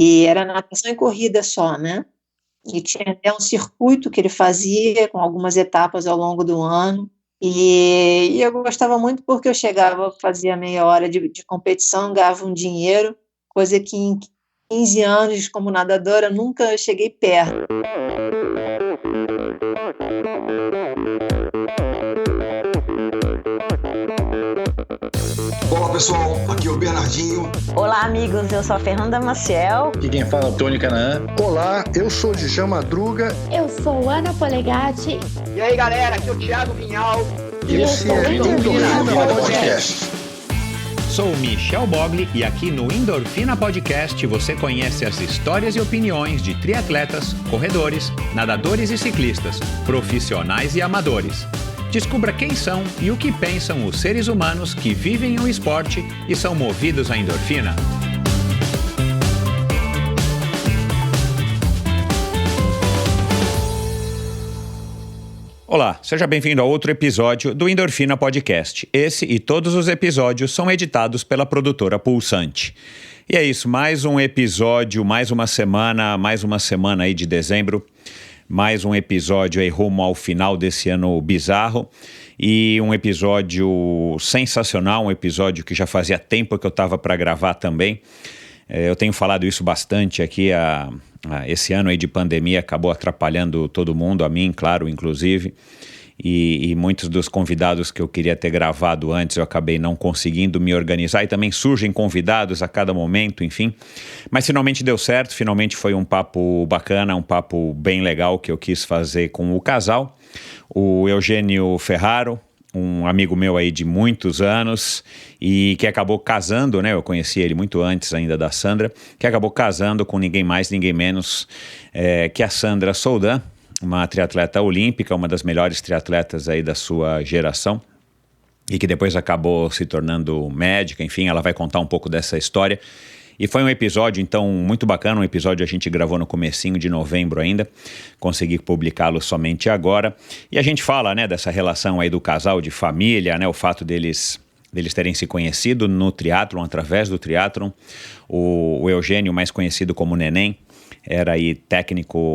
e era natação e corrida só, né? E tinha até um circuito que ele fazia com algumas etapas ao longo do ano. E eu gostava muito porque eu chegava, fazia meia hora de competição, ganhava um dinheiro, coisa que em 15 anos como nadadora nunca cheguei perto. Olá pessoal, aqui é o Bernardinho. Olá amigos, eu sou a Fernanda Maciel. Aqui quem fala é o Tony Canaã. Olá, eu sou Djalma Madruga. Eu sou Ana Polegatti. E aí galera, aqui é o Thiago Vinhal. E esse é o Endorfina Podcast. Sou Michel Bogli e aqui no Endorfina Podcast você conhece as histórias e opiniões de triatletas, corredores, nadadores e ciclistas, profissionais e amadores. Descubra quem são e o que pensam os seres humanos que vivem o esporte e são movidos à endorfina. Olá, seja bem-vindo a outro episódio do Endorfina Podcast. Esse e todos os episódios são editados pela produtora Pulsante. E é isso, mais um episódio, mais uma semana aí de dezembro. Mais um episódio aí rumo ao final desse ano bizarro e um episódio sensacional, um episódio que já fazia tempo que eu estava para gravar também. Eu tenho falado isso bastante aqui, esse ano aí de pandemia acabou atrapalhando todo mundo, a mim, claro, inclusive. E muitos dos convidados que eu queria ter gravado antes eu acabei não conseguindo me organizar e também surgem convidados a cada momento, enfim. Mas finalmente deu certo, finalmente foi um papo bacana, um papo bem legal que eu quis fazer com o casal, o Eugênio Ferraro, um amigo meu aí de muitos anos e que acabou casando, né? Eu conheci ele muito antes ainda da Sandra, que acabou casando com ninguém mais, ninguém menos que a Sandra Soldan, uma triatleta olímpica, uma das melhores triatletas aí da sua geração e que depois acabou se tornando médica, enfim, ela vai contar um pouco dessa história. E foi um episódio, então, muito bacana, um episódio a gente gravou no comecinho de novembro ainda, consegui publicá-lo somente agora. E a gente fala, né, dessa relação aí do casal, de família, né, o fato deles terem se conhecido no triatlon, através do triatlon. O Eugênio, mais conhecido como Neném, era aí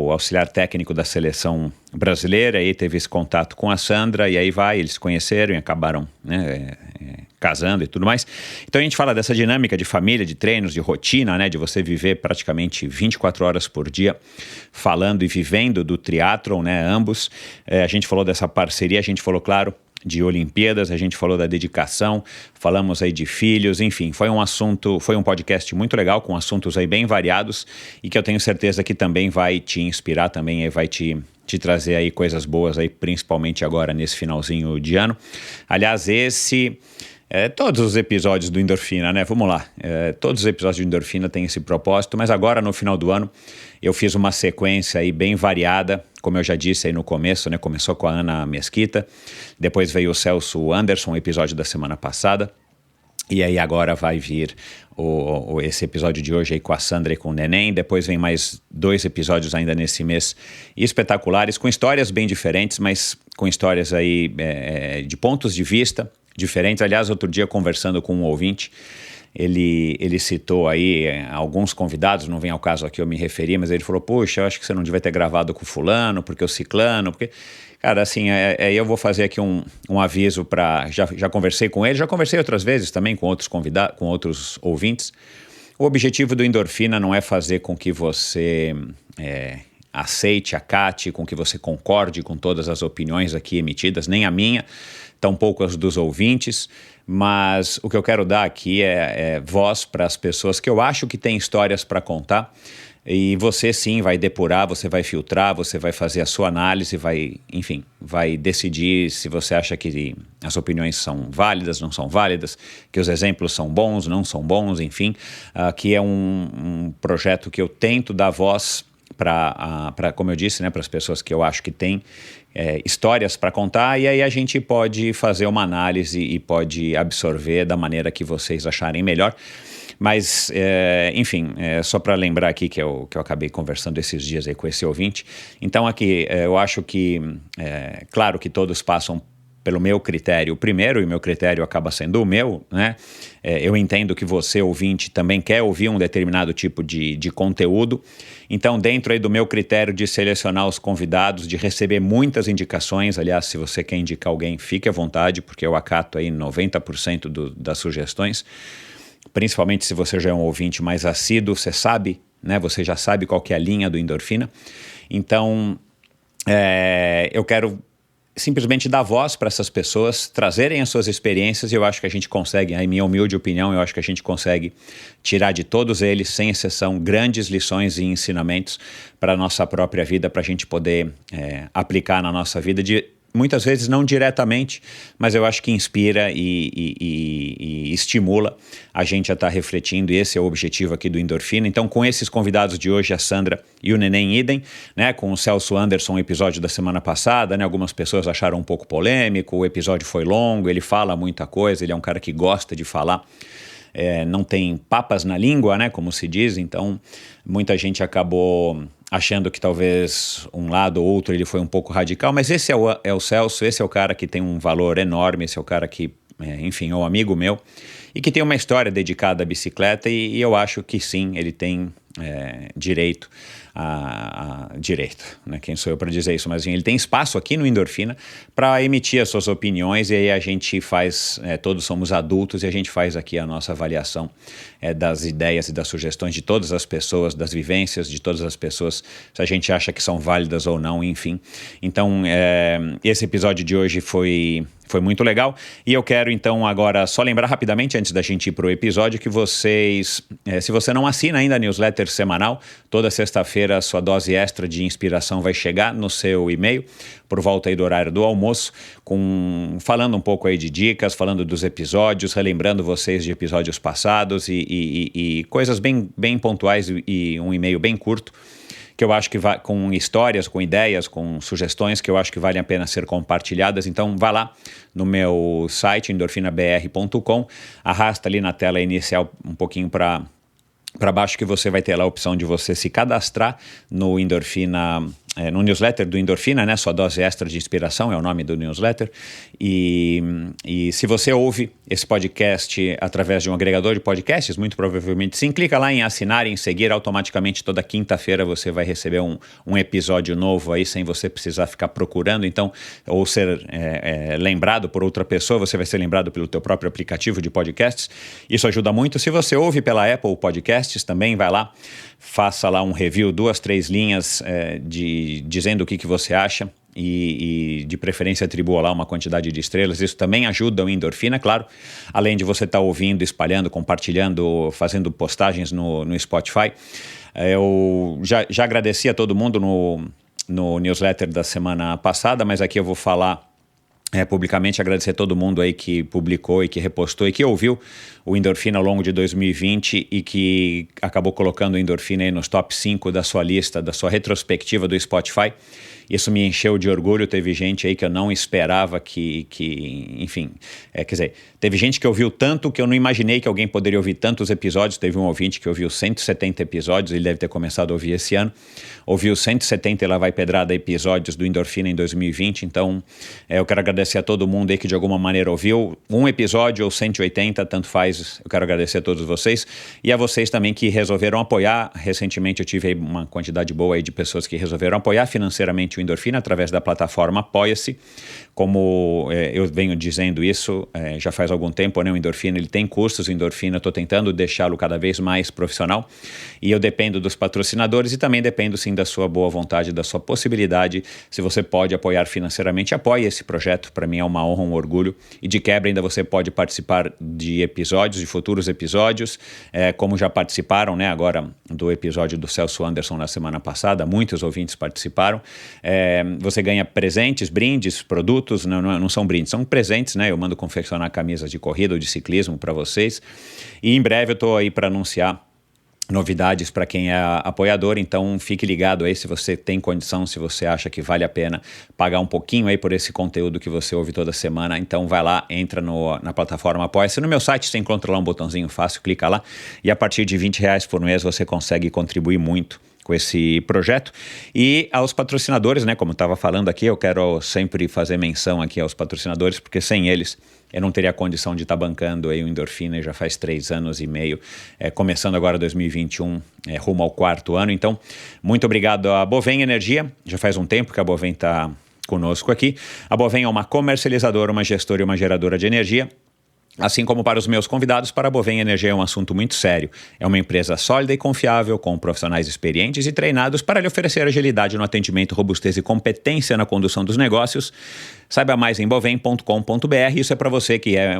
auxiliar técnico da seleção brasileira, aí teve esse contato com a Sandra, e aí eles se conheceram e acabaram, né, casando e tudo mais. Então a gente fala dessa dinâmica de família, de treinos, de rotina, né, de você viver praticamente 24 horas por dia falando e vivendo do triatlon, né, ambos. A gente falou dessa parceria, a gente falou, claro, de Olimpíadas, a gente falou da dedicação, falamos aí de filhos, enfim, foi um podcast muito legal, com assuntos aí bem variados e que eu tenho certeza que também vai te inspirar, também vai te trazer aí coisas boas aí, principalmente agora nesse finalzinho de ano. Aliás, todos os episódios do Endorfina, né? Vamos lá. Todos os episódios do Endorfina têm esse propósito, mas agora no final do ano eu fiz uma sequência aí bem variada, como eu já disse aí no começo, né? Começou com a Ana Mesquita, depois veio o Celso Anderson, o episódio da semana passada, e aí agora vai vir esse episódio de hoje aí com a Sandra e com o Neném, depois vem mais 2 episódios ainda nesse mês espetaculares, com histórias bem diferentes, mas com histórias aí de pontos de vista diferentes. Aliás, outro dia conversando com um ouvinte, ele citou aí alguns convidados, não vem ao caso aqui eu me referir, mas ele falou, poxa, eu acho que você não devia ter gravado com o fulano, porque o ciclano, porque... Cara, assim, eu vou fazer aqui um aviso para... Já conversei com ele, já conversei outras vezes também com outros convidados, com outros ouvintes. O objetivo do Endorfina não é fazer com que você aceite, acate, com que você concorde com todas as opiniões aqui emitidas, nem a minha, tampouco as dos ouvintes, mas o que eu quero dar aqui é voz para as pessoas que eu acho que têm histórias para contar, e você sim vai depurar, você vai filtrar, você vai fazer a sua análise, vai decidir se você acha que as opiniões são válidas, não são válidas, que os exemplos são bons, não são bons, enfim, que é um projeto que eu tento dar voz para, como eu disse, né, para as pessoas que eu acho que têm histórias para contar, e aí a gente pode fazer uma análise e pode absorver da maneira que vocês acharem melhor. Mas, enfim, só para lembrar aqui que eu acabei conversando esses dias aí com esse ouvinte. Então aqui, eu acho que, claro que todos passam pelo meu critério primeiro, e meu critério acaba sendo o meu, né? Eu entendo que você, ouvinte, também quer ouvir um determinado tipo de conteúdo. Então, dentro aí do meu critério de selecionar os convidados, de receber muitas indicações, aliás, se você quer indicar alguém, fique à vontade, porque eu acato aí 90% das sugestões, principalmente se você já é um ouvinte mais assíduo, você sabe, né? Você já sabe qual que é a linha do Endorfina. Então, eu quero simplesmente dar voz para essas pessoas, trazerem as suas experiências, e eu acho que a gente consegue, em minha humilde opinião, eu acho que a gente consegue tirar de todos eles, sem exceção, grandes lições e ensinamentos para a nossa própria vida, para a gente poder aplicar na nossa vida, muitas vezes não diretamente, mas eu acho que inspira e estimula a gente a estar refletindo, e esse é o objetivo aqui do Endorfina. Então, com esses convidados de hoje, a Sandra e o Neném Idem, né, com o Celso Anderson, o episódio da semana passada, né, algumas pessoas acharam um pouco polêmico, o episódio foi longo, ele fala muita coisa, ele é um cara que gosta de falar, não tem papas na língua, né, como se diz, então muita gente acabou achando que talvez um lado ou outro ele foi um pouco radical, mas esse é o Celso, esse é o cara que tem um valor enorme, esse é o cara que, enfim, é um amigo meu e que tem uma história dedicada à bicicleta, e eu acho que sim, ele tem direito direito, né? Quem sou eu para dizer isso, mas assim, ele tem espaço aqui no Endorfina para emitir as suas opiniões, e aí a gente faz, todos somos adultos, e a gente faz aqui a nossa avaliação das ideias e das sugestões de todas as pessoas, das vivências de todas as pessoas, se a gente acha que são válidas ou não, enfim. Então, esse episódio de hoje foi muito legal, e eu quero então agora só lembrar rapidamente, antes da gente ir para o episódio, que vocês, se você não assina ainda a newsletter semanal, toda sexta-feira a sua dose extra de inspiração vai chegar no seu e-mail, por volta aí do horário do almoço, falando um pouco aí de dicas, falando dos episódios, relembrando vocês de episódios passados e coisas bem pontuais, e um e-mail bem curto, que eu acho que vai com histórias, com ideias, com sugestões que eu acho que valem a pena ser compartilhadas. Então vá lá no meu site, endorfinabr.com, arrasta ali na tela inicial um pouquinho para baixo, que você vai ter lá a opção de você se cadastrar no Endorfina, no newsletter do Endorfina, né? Sua dose extra de inspiração é o nome do newsletter. E se você ouve esse podcast através de um agregador de podcasts, muito provavelmente sim, clica lá em assinar e em seguir, automaticamente toda quinta-feira você vai receber um episódio novo aí, sem você precisar ficar procurando, então, ou ser lembrado por outra pessoa, você vai ser lembrado pelo teu próprio aplicativo de podcasts. Isso ajuda muito. Se você ouve pela Apple Podcasts, também vai lá, faça lá um review, 2, 3 linhas dizendo o que você acha, e de preferência atribua lá uma quantidade de estrelas. Isso também ajuda o Endorfina, claro, além de você estar ouvindo, espalhando, compartilhando, fazendo postagens no Spotify. Eu já agradeci a todo mundo no newsletter da semana passada, mas aqui eu vou falar publicamente, agradecer a todo mundo aí que publicou e que repostou e que ouviu o Endorfina ao longo de 2020 e que acabou colocando o Endorfina aí nos top 5 da sua lista, da sua retrospectiva do Spotify. Isso me encheu de orgulho. Teve gente aí que eu não esperava enfim, quer dizer, teve gente que ouviu tanto que eu não imaginei que alguém poderia ouvir tantos episódios. Teve um ouvinte que ouviu 170 episódios, ele deve ter começado a ouvir esse ano, ouviu 170 e lá vai pedrada episódios do Endorfina em 2020, então eu quero agradecer a todo mundo aí que de alguma maneira ouviu um episódio ou 180, tanto faz, eu quero agradecer a todos vocês, e a vocês também que resolveram apoiar. Recentemente eu tive aí uma quantidade boa aí de pessoas que resolveram apoiar financeiramente o Endorfina através da plataforma Apoia-se. Como eu venho dizendo isso já faz algum tempo, né? O Endorfina, ele tem custos, o Endorfina eu estou tentando deixá-lo cada vez mais profissional, e eu dependo dos patrocinadores e também dependo sim da sua boa vontade, da sua possibilidade. Se você pode apoiar financeiramente, apoie esse projeto, para mim é uma honra, um orgulho, e de quebra ainda você pode participar de episódios, de futuros episódios, como já participaram, né? Agora do episódio do Celso Anderson na semana passada, muitos ouvintes participaram. Você ganha presentes, brindes, produtos, não são brindes, são presentes, né? Eu mando confeccionar camisas de corrida ou de ciclismo para vocês, e em breve eu estou aí para anunciar novidades para quem é apoiador, então fique ligado aí se você tem condição, se você acha que vale a pena pagar um pouquinho aí por esse conteúdo que você ouve toda semana. Então vai lá, entra na plataforma Apoia-se. No meu site você encontra lá um botãozinho fácil, clica lá, e a partir de R$20 por mês você consegue contribuir muito esse projeto. E aos patrocinadores, né, como eu estava falando aqui, eu quero sempre fazer menção aqui aos patrocinadores, porque sem eles eu não teria a condição de estar bancando aí o Endorfina, já faz 3 anos e meio, começando agora 2021, rumo ao 4º ano. Então, muito obrigado à Bovem Energia, já faz um tempo que a Bovem está conosco aqui. A Bovem é uma comercializadora, uma gestora e uma geradora de energia. Assim como para os meus convidados, para a Bovem Energia é um assunto muito sério. É uma empresa sólida e confiável, com profissionais experientes e treinados para lhe oferecer agilidade no atendimento, robustez e competência na condução dos negócios. Saiba mais em bovem.com.br. Isso é para você que é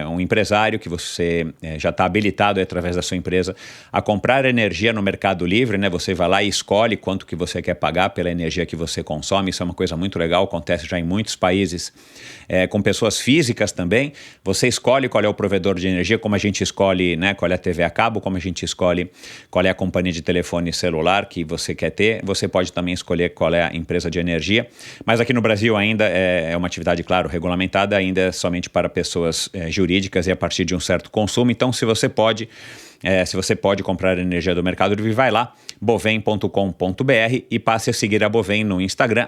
um empresário, que você já está habilitado através da sua empresa a comprar energia no Mercado Livre, né? Você vai lá e escolhe quanto que você quer pagar pela energia que você consome. Isso é uma coisa muito legal, acontece já em muitos países, com pessoas físicas também. Você escolhe qual é o provedor de energia, como a gente escolhe, né, qual é a TV a cabo, como a gente escolhe qual é a companhia de telefone celular que você quer ter. Você pode também escolher qual é a empresa de energia. Mas aqui no Brasil ainda é uma atividade, claro, regulamentada, ainda é somente para pessoas jurídicas e a partir de um certo consumo. Então, se você pode comprar energia do Mercado Livre, vai lá, bovem.com.br e passe a seguir a Bovem no Instagram,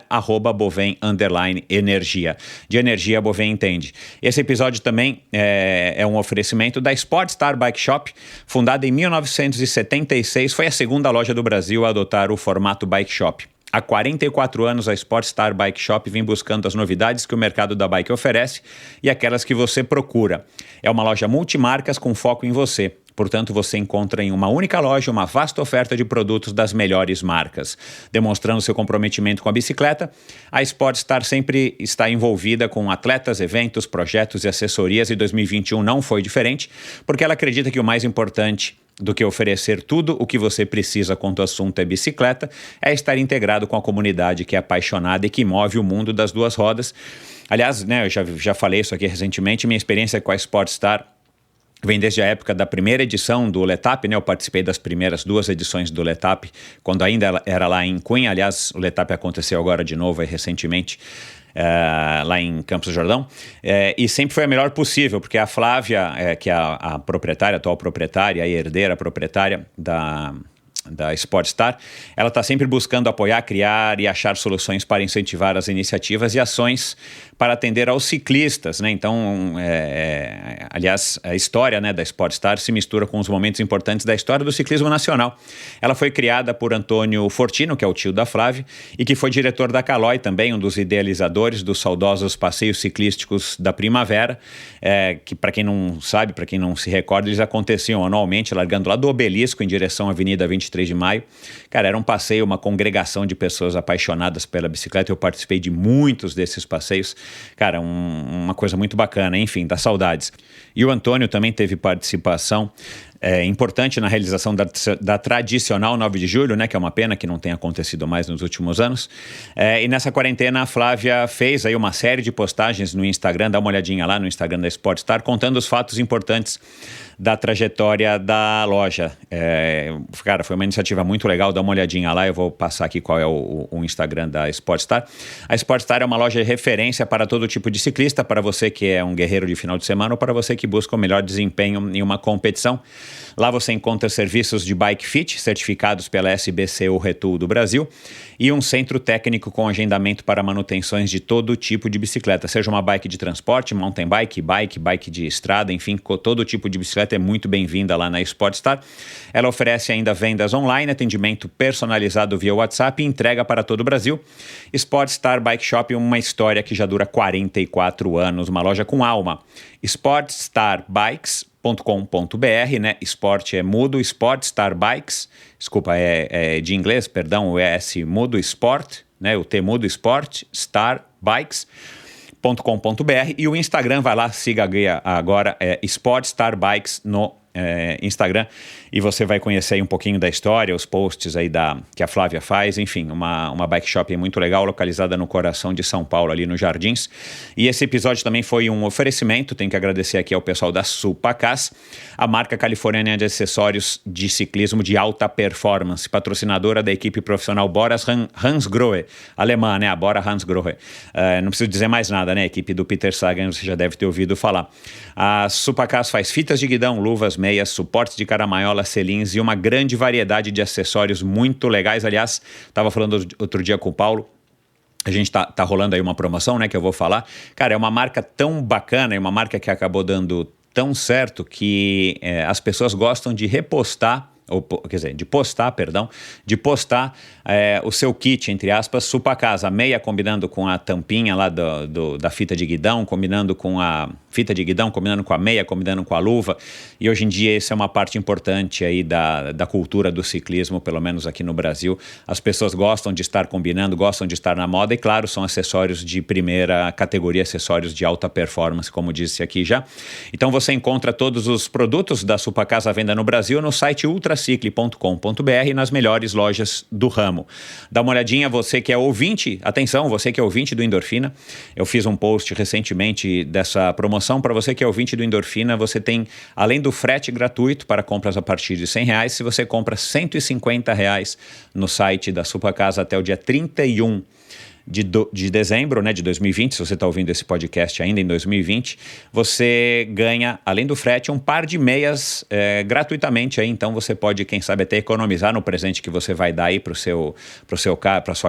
@Bovem_energia. De energia, a Bovem entende. Esse episódio também é um oferecimento da Sportstar Bike Shop, fundada em 1976, foi a segunda loja do Brasil a adotar o formato bike shop. Há 44 anos, a Sportstar Bike Shop vem buscando as novidades que o mercado da bike oferece e aquelas que você procura. É uma loja multimarcas com foco em você. Portanto, você encontra em uma única loja uma vasta oferta de produtos das melhores marcas. Demonstrando seu comprometimento com a bicicleta, a Sportstar sempre está envolvida com atletas, eventos, projetos e assessorias, e 2021 não foi diferente, porque ela acredita que o mais importante do que oferecer tudo o que você precisa quando o assunto é bicicleta é estar integrado com a comunidade que é apaixonada e que move o mundo das duas rodas. Aliás, né, eu já falei isso aqui recentemente, minha experiência com a Sportstar vem desde a época da primeira edição do Letap, né? Eu participei das primeiras 2 edições do Letap, quando ainda era lá em Cunha. Aliás, o Letap aconteceu agora de novo, recentemente, lá em Campos do Jordão, e sempre foi a melhor possível, porque a Flávia, que é a proprietária, a atual proprietária, e herdeira proprietária da Sportstar, ela está sempre buscando apoiar, criar e achar soluções para incentivar as iniciativas e ações para atender aos ciclistas, né? Então, aliás, a história, né, da Sportstar se mistura com os momentos importantes da história do ciclismo nacional. Ela foi criada por Antônio Fortino, que é o tio da Flávia, e que foi diretor da Caloi também, um dos idealizadores dos saudosos passeios ciclísticos da Primavera, que, para quem não sabe, para quem não se recorda, eles aconteciam anualmente, largando lá do Obelisco em direção à Avenida 23 de Maio. Cara, era um passeio, uma congregação de pessoas apaixonadas pela bicicleta. Eu participei de muitos desses passeios. Cara, uma coisa muito bacana, enfim, dá saudades. E o Antônio também teve participação importante na realização da tradicional 9 de julho, né, que é uma pena que não tenha acontecido mais nos últimos anos. E nessa quarentena a Flávia fez aí uma série de postagens no Instagram, dá uma olhadinha lá no Instagram da Sportstar, contando os fatos importantes da trajetória da loja. Cara, foi uma iniciativa muito legal, dá uma olhadinha lá, eu vou passar aqui qual é o Instagram da Sportstar. A Sportstar é uma loja de referência para todo tipo de ciclista, para você que é um guerreiro de final de semana ou para você que busca o melhor desempenho em uma competição. Lá você encontra serviços de bike fit, certificados pela SBCU Retool do Brasil, e um centro técnico com agendamento para manutenções de todo tipo de bicicleta, seja uma bike de transporte, mountain bike, bike de estrada, enfim, todo tipo de bicicleta é muito bem-vinda lá na Sportstar. Ela oferece ainda vendas online, atendimento personalizado via WhatsApp e entrega para todo o Brasil. Sportstar Bike Shop, uma história que já dura 44 anos, uma loja com alma. sportstarbikes.com.br, né? Esporte é mudo, Sportstar Bikes, desculpa, é de inglês, perdão, o S mudo, Sport, né? O T mudo, Sport, Star Bikes.com.br, e o Instagram, vai lá, siga agora, Sportstar Bikes no Instagram, e você vai conhecer aí um pouquinho da história, os posts aí que a Flávia faz, enfim, uma bike shop muito legal, localizada no coração de São Paulo, ali nos Jardins. E esse episódio também foi um oferecimento, tenho que agradecer aqui ao pessoal da Supacaz, a marca californiana de acessórios de ciclismo de alta performance, patrocinadora da equipe profissional Bora Hansgrohe, alemã, né, a Bora Hansgrohe. Não preciso dizer mais nada, né, a equipe do Peter Sagan, você já deve ter ouvido falar. A Supacaz faz fitas de guidão, luvas, meias, suportes de caramanhola, selins e uma grande variedade de acessórios muito legais. Aliás, estava falando outro dia com o Paulo, a gente tá rolando aí uma promoção, né, que eu vou falar. Cara, é uma marca tão bacana, é uma marca que acabou dando tão certo que as pessoas gostam de repostar, de postar o seu kit, entre aspas, Supacasa, a meia combinando com a tampinha lá da fita de guidão, combinando com a fita de guidão, combinando com a meia, combinando com a luva, e hoje em dia isso é uma parte importante aí da cultura do ciclismo, pelo menos aqui no Brasil. As pessoas gostam de estar combinando, gostam de estar na moda, e claro, são acessórios de primeira categoria, acessórios de alta performance, como disse aqui já. Então você encontra todos os produtos da Supacasa à venda no Brasil no site ultracicle.com.br e nas melhores lojas do ramo. Dá uma olhadinha, você que é ouvinte, atenção, você que é ouvinte do Endorfina, eu fiz um post recentemente dessa promoção. Para você que é ouvinte do Endorfina, você tem, além do frete gratuito para compras a partir de R$100, se você compra R$150 no site da Supacasa até o dia 31 de dezembro, né, de 2020, se você está ouvindo esse podcast ainda em 2020, você ganha, além do frete, um par de meias gratuitamente. Aí, então você pode, quem sabe, até economizar no presente que você vai dar aí para sua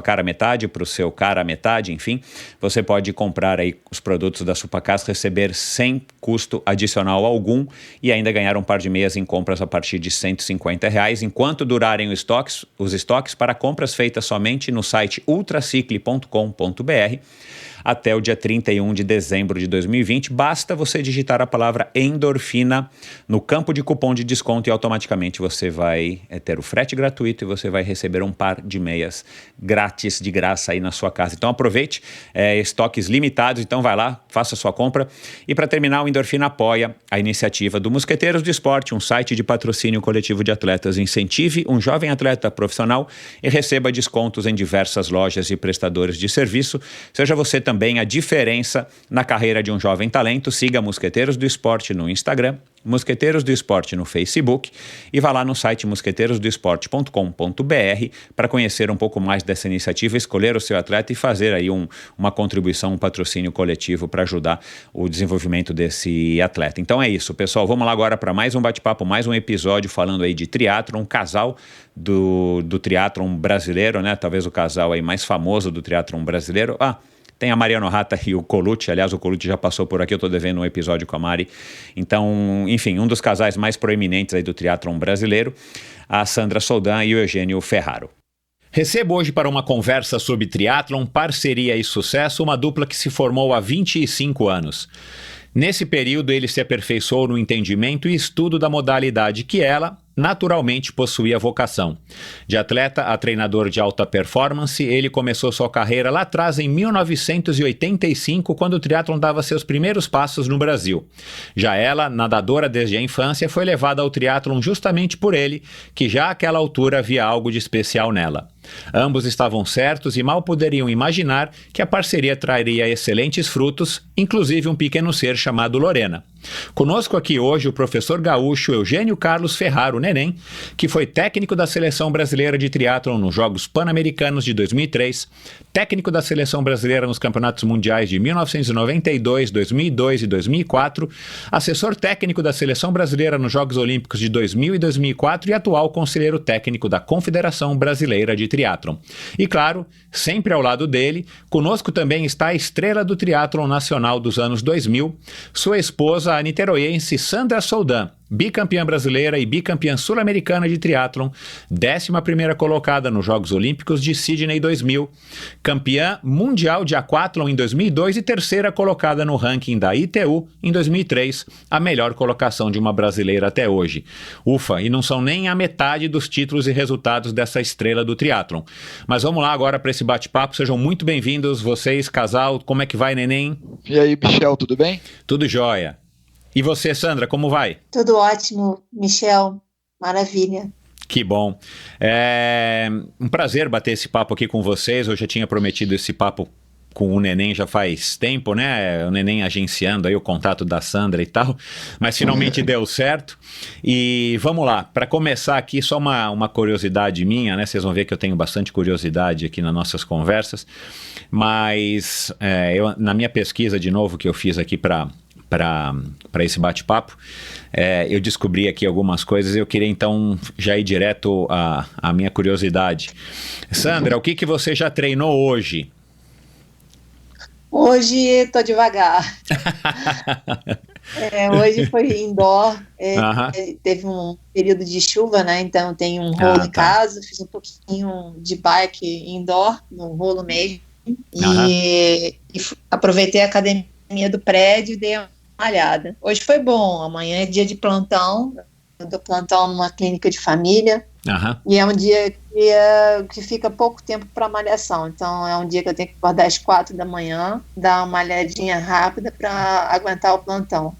cara metade, para o seu cara metade, enfim. Você pode comprar aí os produtos da Supacasa, receber sem custo adicional algum e ainda ganhar um par de meias em compras a partir de R$150, enquanto durarem os estoques para compras feitas somente no site ultracicle.com.br até o dia 31 de dezembro de 2020. Basta você digitar a palavra endorfina no campo de cupom de desconto e automaticamente você vai ter o frete gratuito e você vai receber um par de meias grátis, de graça aí na sua casa. Então aproveite, estoques limitados, então vai lá, faça a sua compra. E para terminar, o Endorfina apoia a iniciativa do Mosqueteiros do Esporte, um site de patrocínio coletivo de atletas. Incentive um jovem atleta profissional e receba descontos em diversas lojas e prestadores de serviço. Seja você também a diferença na carreira de um jovem talento. Siga Mosqueteiros do Esporte no Instagram, Mosqueteiros do Esporte no Facebook e vá lá no site mosqueteirosdoesporte.com.br para conhecer um pouco mais dessa iniciativa, escolher o seu atleta e fazer aí uma contribuição, um patrocínio coletivo para ajudar o desenvolvimento desse atleta. Então é isso, pessoal. Vamos lá agora para mais um bate-papo, mais um episódio falando aí de triatlon, um casal do triatlon brasileiro, né? Talvez o casal aí mais famoso do triatlon brasileiro. Tem a Mariano Rata e o Colucci. Aliás, o Colucci já passou por aqui, eu estou devendo um episódio com a Mari. Então, enfim, um dos casais mais proeminentes aí do triatlon brasileiro, a Sandra Soldan e o Eugênio Ferraro. Recebo hoje para uma conversa sobre triatlon, parceria e sucesso, uma dupla que se formou há 25 anos. Nesse período, ele se aperfeiçoou no entendimento e estudo da modalidade que ela, naturalmente, possuía vocação. De atleta a treinador de alta performance, ele começou sua carreira lá atrás em 1985, quando o triatlon dava seus primeiros passos no Brasil. Já ela, nadadora desde a infância, foi levada ao triatlon justamente por ele, que já àquela altura havia algo de especial nela. Ambos estavam certos e mal poderiam imaginar que a parceria traria excelentes frutos, inclusive um pequeno ser chamado Lorena. Conosco aqui hoje o professor gaúcho Eugênio Carlos Ferraro Neném, que foi técnico da Seleção Brasileira de Triatlon nos Jogos Pan-Americanos de 2003, técnico da Seleção Brasileira nos Campeonatos Mundiais de 1992, 2002 e 2004, assessor técnico da Seleção Brasileira nos Jogos Olímpicos de 2000 e 2004 e atual conselheiro técnico da Confederação Brasileira de Triatlon. E claro, sempre ao lado dele, conosco também está a estrela do triatlon nacional dos anos 2000, sua esposa, a niteroiense Sandra Soldan, bicampeã brasileira e bicampeã sul-americana de triatlon, 11ª colocada nos Jogos Olímpicos de Sydney 2000, campeã mundial de aquatlon em 2002 e 3ª colocada no ranking da ITU em 2003, a melhor colocação de uma brasileira até hoje. Ufa, e não são nem a metade dos títulos e resultados dessa estrela do triatlon. Mas vamos lá agora para esse bate-papo, sejam muito bem-vindos vocês, casal. Como é que vai, neném? E aí, Michel, tudo bem? Tudo jóia. E você, Sandra, como vai? Tudo ótimo, Michel. Maravilha. Que bom. É um prazer bater esse papo aqui com vocês. Eu já tinha prometido esse papo com o Neném já faz tempo, né? O Neném agenciando aí o contato da Sandra e tal, mas finalmente deu certo. E vamos lá, para começar aqui, só uma curiosidade minha, né? Vocês vão ver que eu tenho bastante curiosidade aqui nas nossas conversas, mas eu, na minha pesquisa, de novo, que eu fiz aqui para para esse bate-papo. Eu descobri aqui algumas coisas e eu queria então já ir direto à minha curiosidade. Sandra, o que você já treinou hoje? Hoje estou devagar. Hoje foi indoor, teve um período de chuva, né? Então tem um rolo em casa, fiz um pouquinho de bike indoor, no rolo mesmo, e aproveitei a academia do prédio e dei uma malhada. Hoje foi bom, amanhã é dia de plantão, eu dou plantão numa clínica de família, e é um dia que fica pouco tempo para malhação, então é um dia que eu tenho que acordar às 4 da manhã, dar uma malhadinha rápida para aguentar o plantão.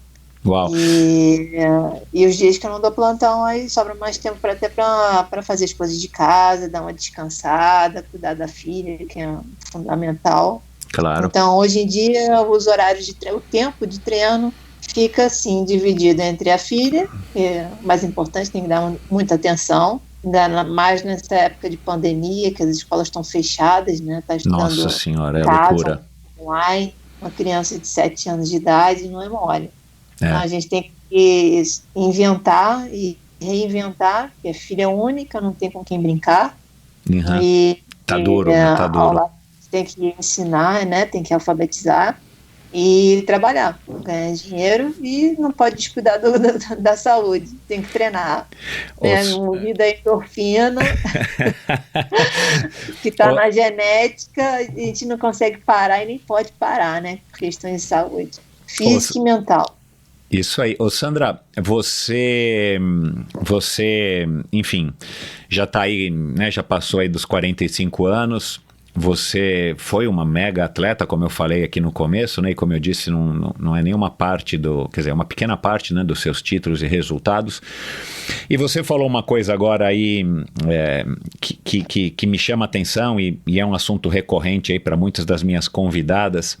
Uau. E os dias que eu não dou plantão, aí sobra mais tempo para fazer as coisas de casa, dar uma descansada, cuidar da filha, que é fundamental. Claro. Então, hoje em dia, os horários o tempo de treino fica assim, dividido entre a filha, que é o mais importante, tem que dar muita atenção, ainda mais nessa época de pandemia, que as escolas estão fechadas, né? Tá estudando Nossa Senhora, é casa, loucura. Online, uma criança de 7 anos de idade não é mole. Então, a gente tem que inventar e reinventar, porque a filha é única, não tem com quem brincar. Tá duro, tá duro. Tem que ensinar, né? Tem que alfabetizar e trabalhar, ganhar dinheiro e não pode descuidar da saúde, tem que treinar. Vida endorfina, que está na genética, a gente não consegue parar e nem pode parar, né? Por questões de saúde física e mental. Isso aí. Ô Sandra, você, enfim, já tá aí, né, já passou aí dos 45 anos, você foi uma mega atleta, como eu falei aqui no começo, né, e como eu disse, não é nenhuma parte quer dizer, uma pequena parte, né, dos seus títulos e resultados. E você falou uma coisa agora aí que me chama a atenção e é um assunto recorrente aí para muitas das minhas convidadas.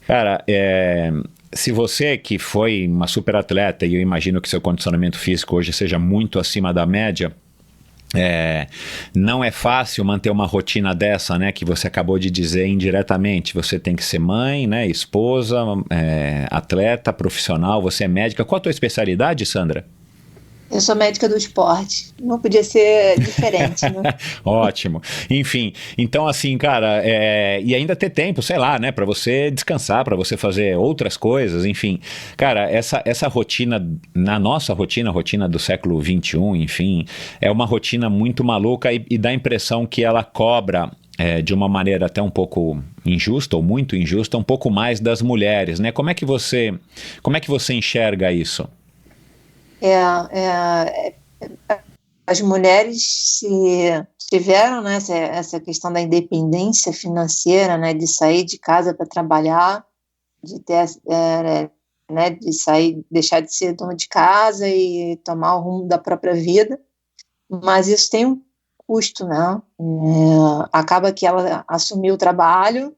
Cara, se você que foi uma super atleta, e eu imagino que seu condicionamento físico hoje seja muito acima da média, não é fácil manter uma rotina dessa, né, que você acabou de dizer indiretamente. Você tem que ser mãe, né, esposa, atleta, profissional, você é médica. Qual a tua especialidade, Sandra? Eu sou médica do esporte, não podia ser diferente, né? Ótimo. Enfim, então assim, cara, e ainda ter tempo, sei lá, né, para você descansar, para você fazer outras coisas, enfim. Cara, essa rotina, na nossa rotina, a rotina do século XXI, enfim, é uma rotina muito maluca e dá a impressão que ela cobra de uma maneira até um pouco injusta ou muito injusta, um pouco mais das mulheres, né? Como é que você enxerga isso? As mulheres tiveram, né, essa questão da independência financeira, né, de sair de casa para trabalhar, de ter, né, de sair, deixar de ser dona de casa e tomar o rumo da própria vida, mas isso tem um custo, né? Acaba que ela assumiu o trabalho,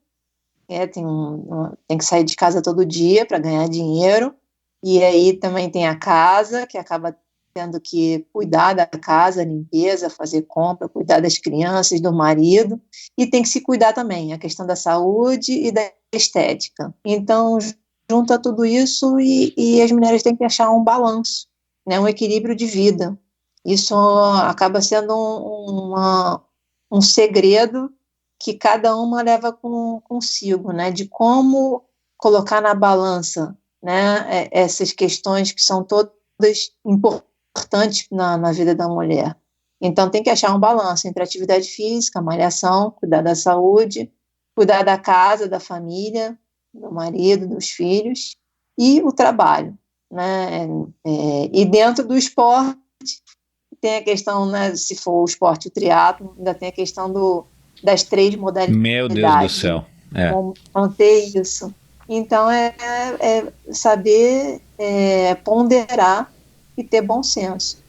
tem que sair de casa todo dia para ganhar dinheiro. E aí também tem a casa, que acaba tendo que cuidar da casa, limpeza, fazer compra, cuidar das crianças, do marido, e tem que se cuidar também, a questão da saúde e da estética. Então, junta tudo isso e as mulheres têm que achar um balanço, né, um equilíbrio de vida. Isso acaba sendo um segredo que cada uma leva consigo, né, de como colocar na balança, né, essas questões que são todas importantes na vida da mulher. Então tem que achar um balanço entre atividade física, malhação, cuidar da saúde, cuidar da casa, da família, do marido, dos filhos e o trabalho, né? E dentro do esporte tem a questão, né, se for o esporte, o triatlo, ainda tem a questão das 3 modalidades. Meu Deus do céu. Como manter isso. Então, saber ponderar e ter bom senso.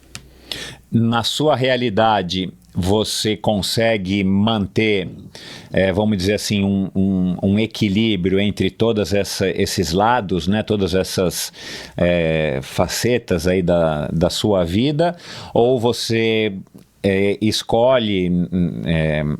Na sua realidade, você consegue manter, vamos dizer assim, um equilíbrio entre todos esses lados, né, todas essas facetas aí da sua vida, ou você escolhe,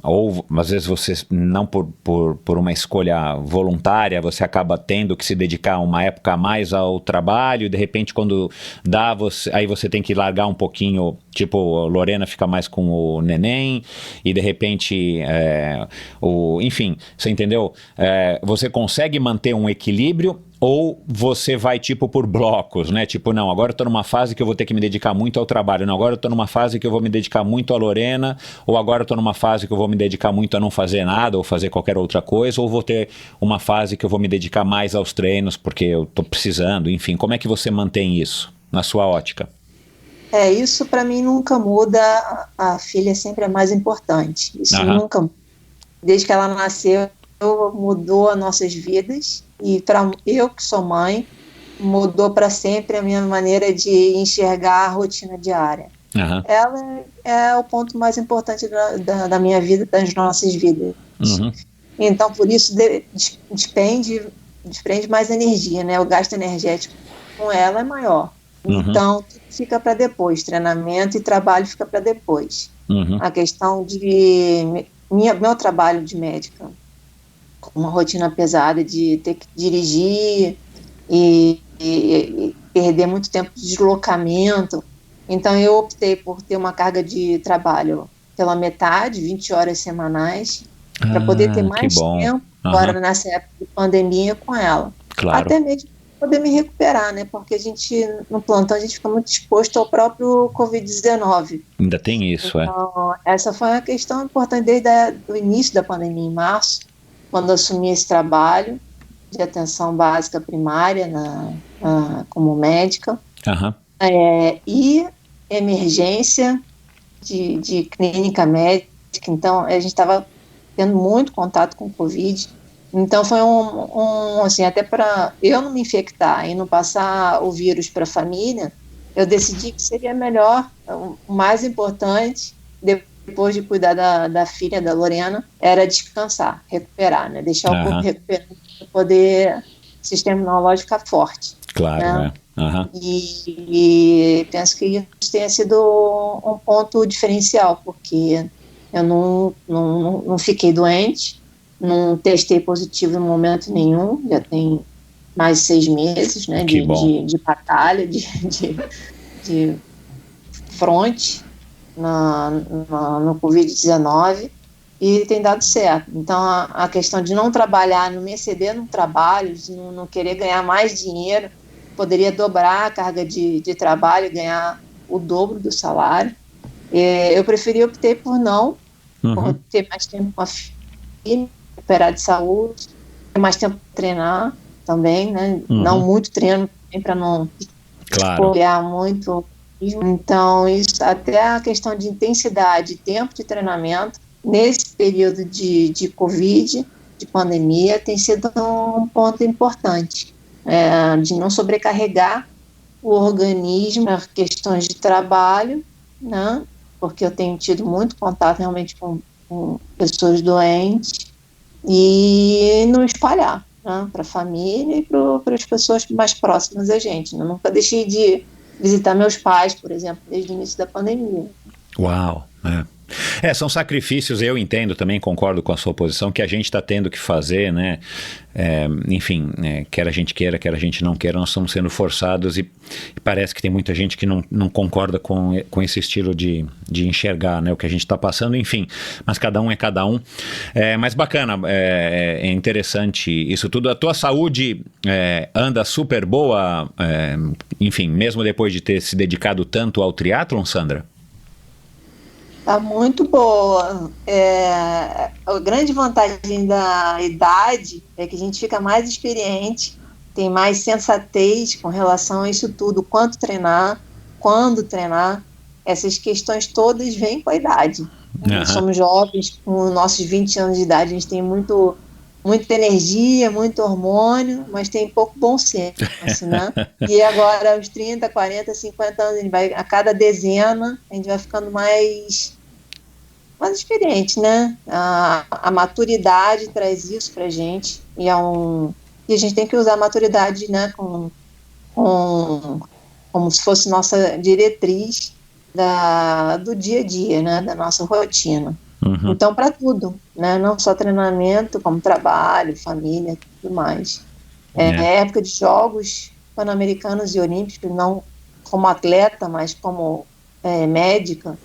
ou às vezes você, não por uma escolha voluntária, você acaba tendo que se dedicar uma época a mais ao trabalho, e de repente quando dá, aí você tem que largar um pouquinho, tipo, a Lorena fica mais com o neném, e de repente, enfim, você entendeu? Você consegue manter um equilíbrio, ou você vai tipo por blocos, né? Tipo, não, agora eu tô numa fase que eu vou ter que me dedicar muito ao trabalho, não, agora eu tô numa fase que eu vou me dedicar muito à Lorena, ou agora eu tô numa fase que eu vou me dedicar muito a não fazer nada, ou fazer qualquer outra coisa, ou vou ter uma fase que eu vou me dedicar mais aos treinos, porque eu tô precisando, enfim, como é que você mantém isso, na sua ótica? Isso para mim nunca muda, a filha sempre é mais importante, isso nunca muda. Desde que ela nasceu, mudou as nossas vidas, e para eu que sou mãe, mudou para sempre a minha maneira de enxergar a rotina diária. Ela é o ponto mais importante da minha vida, das nossas vidas. Então, por isso, desprende mais energia, né? O gasto energético com ela é maior. Então, tudo fica para depois, treinamento e trabalho fica para depois. A questão de meu trabalho de médica, uma rotina pesada de ter que dirigir e perder muito tempo de deslocamento. Então eu optei por ter uma carga de trabalho pela metade, 20 horas semanais, para poder ter mais tempo, agora nessa época de pandemia, com ela. Claro. Até mesmo poder me recuperar, né? Porque a gente, no plantão, a gente fica muito exposto ao próprio Covid-19. Ainda tem isso, então, essa foi uma questão importante desde o início da pandemia, em março, quando eu assumi esse trabalho de atenção básica primária como médica, e emergência de clínica médica. Então, a gente estava tendo muito contato com o Covid. Então, foi assim, até para eu não me infectar e não passar o vírus para a família, eu decidi que seria melhor, o mais importante, depois de cuidar da filha, da Lorena, era descansar, recuperar, né? Deixar o corpo recuperando para poder o sistema imunológico ficar forte. Claro, né? E penso que isso tenha sido um ponto diferencial, porque eu não fiquei doente, não testei positivo em momento nenhum, já tem mais de 6 meses, né? De batalha, de fronte no Covid-19, e tem dado certo. Então, a questão de não trabalhar, não me exceder no trabalho, de não querer ganhar mais dinheiro, poderia dobrar a carga de trabalho, ganhar o dobro do salário. Eu optei por não, por ter mais tempo com a filha, recuperar de saúde, ter mais tempo para treinar também, né? Não muito treino, para não olhar muito. Então, isso, até a questão de intensidade, tempo de treinamento, nesse período de Covid, de pandemia, tem sido um ponto importante, de não sobrecarregar o organismo, questões de trabalho, né? Porque eu tenho tido muito contato realmente com pessoas doentes, e não espalhar, né, para a família e para as pessoas mais próximas a gente. Eu nunca deixei de visitar meus pais, por exemplo, desde o início da pandemia. Uau! São sacrifícios, eu entendo também, concordo com a sua posição, que a gente está tendo que fazer, né? Enfim, quer a gente queira, quer a gente não queira, nós estamos sendo forçados, e parece que tem muita gente que não concorda com esse estilo de enxergar, né, o que a gente está passando, enfim, mas cada um é cada um. Mas bacana, é interessante isso tudo. A tua saúde anda super boa, enfim, mesmo depois de ter se dedicado tanto ao triatlon, Sandra? Está muito boa. A grande vantagem da idade é que a gente fica mais experiente, tem mais sensatez com relação a isso tudo, quanto treinar, quando treinar. Essas questões todas vêm com a idade. Nós somos jovens, com nossos 20 anos de idade, a gente tem muita energia, muito hormônio, mas tem pouco bom senso, né? E agora, aos 30, 40, 50 anos, a cada dezena, a gente vai ficando mais experiente, né? A maturidade traz isso pra gente, e a gente tem que usar a maturidade, né, como se fosse nossa diretriz do dia a dia, né, da nossa rotina. Uhum. Então, para tudo, né, não só treinamento, como trabalho, família, tudo mais. Época de Jogos Pan-Americanos e Olímpicos, não como atleta, mas como médica,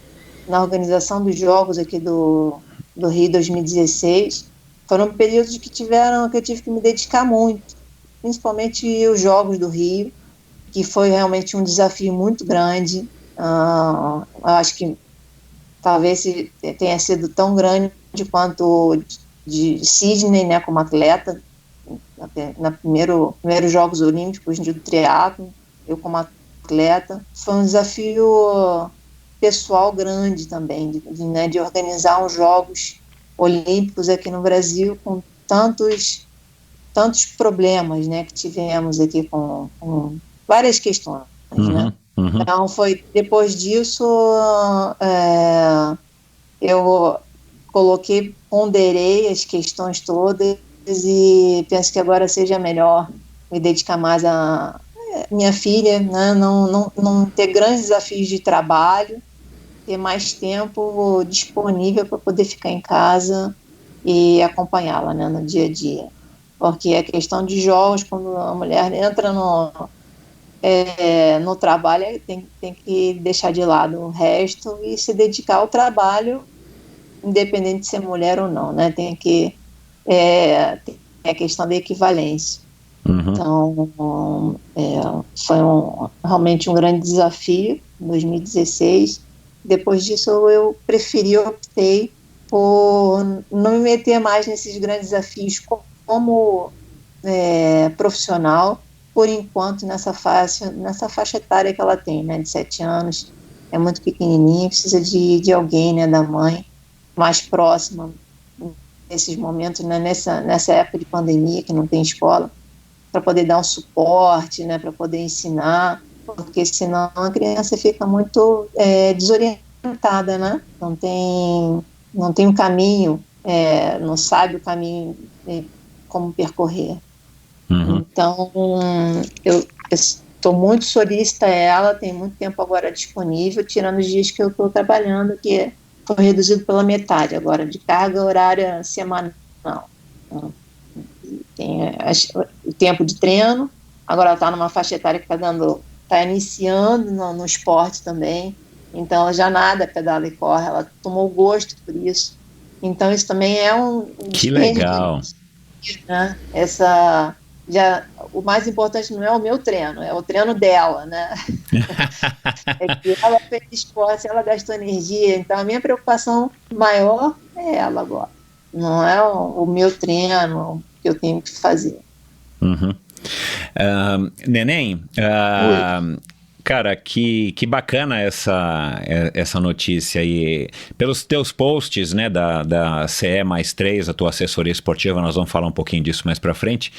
na organização dos Jogos aqui do Rio 2016, foram períodos que eu tive que me dedicar muito, principalmente os Jogos do Rio, que foi realmente um desafio muito grande. Eu acho que talvez tenha sido tão grande quanto de Sydney, né, como atleta, na primeiros Jogos Olímpicos do triatlo, eu como atleta, foi um desafio pessoal grande também, de organizar os Jogos Olímpicos aqui no Brasil com tantos problemas, né, que tivemos aqui com várias questões, né? Uhum. Então depois disso eu ponderei as questões todas e penso que agora seja melhor me dedicar mais a minha filha, né? Não ter grandes desafios de trabalho, ter mais tempo disponível para poder ficar em casa e acompanhá-la, né, no dia a dia. Porque a questão de jogos, quando a mulher entra no trabalho, tem que deixar de lado o resto e se dedicar ao trabalho, independente de ser mulher ou não, né? Tem a questão da equivalência. Uhum. Então, foi realmente um grande desafio em 2016. Depois disso, eu optei por não me meter mais nesses grandes desafios como profissional, por enquanto, nessa faixa etária que ela tem, né, de 7 anos, é muito pequenininha, precisa de alguém, né, da mãe, mais próxima, nesses momentos, né, nessa época de pandemia, que não tem escola, para poder dar um suporte, né, para poder ensinar, porque senão a criança fica muito desorientada, né, não tem um caminho, não sabe o caminho como percorrer. Uhum. Então, eu estou muito solícita a ela, tem muito tempo agora disponível, tirando os dias que eu estou trabalhando, que foi reduzido pela metade agora, de carga horária semanal. Tem o tempo de treino, agora ela está numa faixa etária que está iniciando no esporte também, então ela já nada, pedala e corre, ela tomou gosto por isso, então isso também é Que legal, né? O mais importante não é o meu treino, é o treino dela, né? É que ela fez esporte, ela gastou energia, então a minha preocupação maior é ela agora, não é o meu treino que eu tenho que fazer. Uhum. Neném, cara, que bacana essa notícia aí. Pelos teus posts, né, da CE+3, a tua assessoria esportiva, nós vamos falar um pouquinho disso mais pra frente,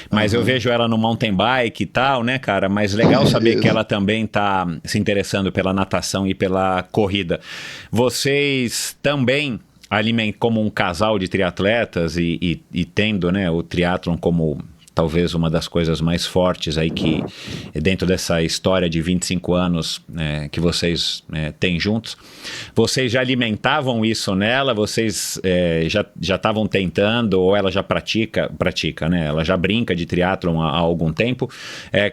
mas eu vejo ela no mountain bike e tal, né, cara, mas legal saber que ela também tá se interessando pela natação e pela corrida. Vocês também como um casal de triatletas e tendo, né, o triatlon como talvez uma das coisas mais fortes aí que dentro dessa história de 25 anos que vocês têm juntos, vocês já alimentavam isso nela? Vocês já estavam tentando, ou ela já pratica, né? Ela já brinca de triatlon há algum tempo?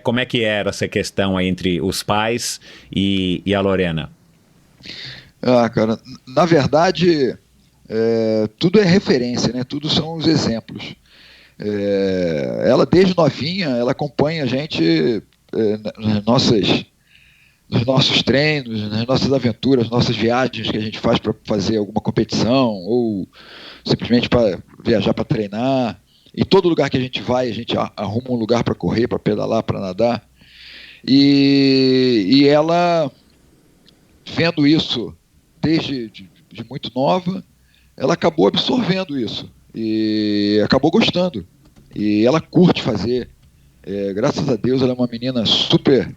Como é que era essa questão aí entre os pais e a Lorena? Cara, na verdade, tudo é referência, né? Tudo são os exemplos. Ela desde novinha, ela acompanha a gente nos nossos treinos, nas nossas aventuras, nossas viagens que a gente faz para fazer alguma competição ou simplesmente para viajar para treinar. Em todo lugar que a gente vai, a gente arruma um lugar para correr, para pedalar, para nadar. E ela, vendo isso desde de muito nova, ela acabou absorvendo isso. E acabou gostando. E ela curte fazer. Graças a Deus, ela é uma menina super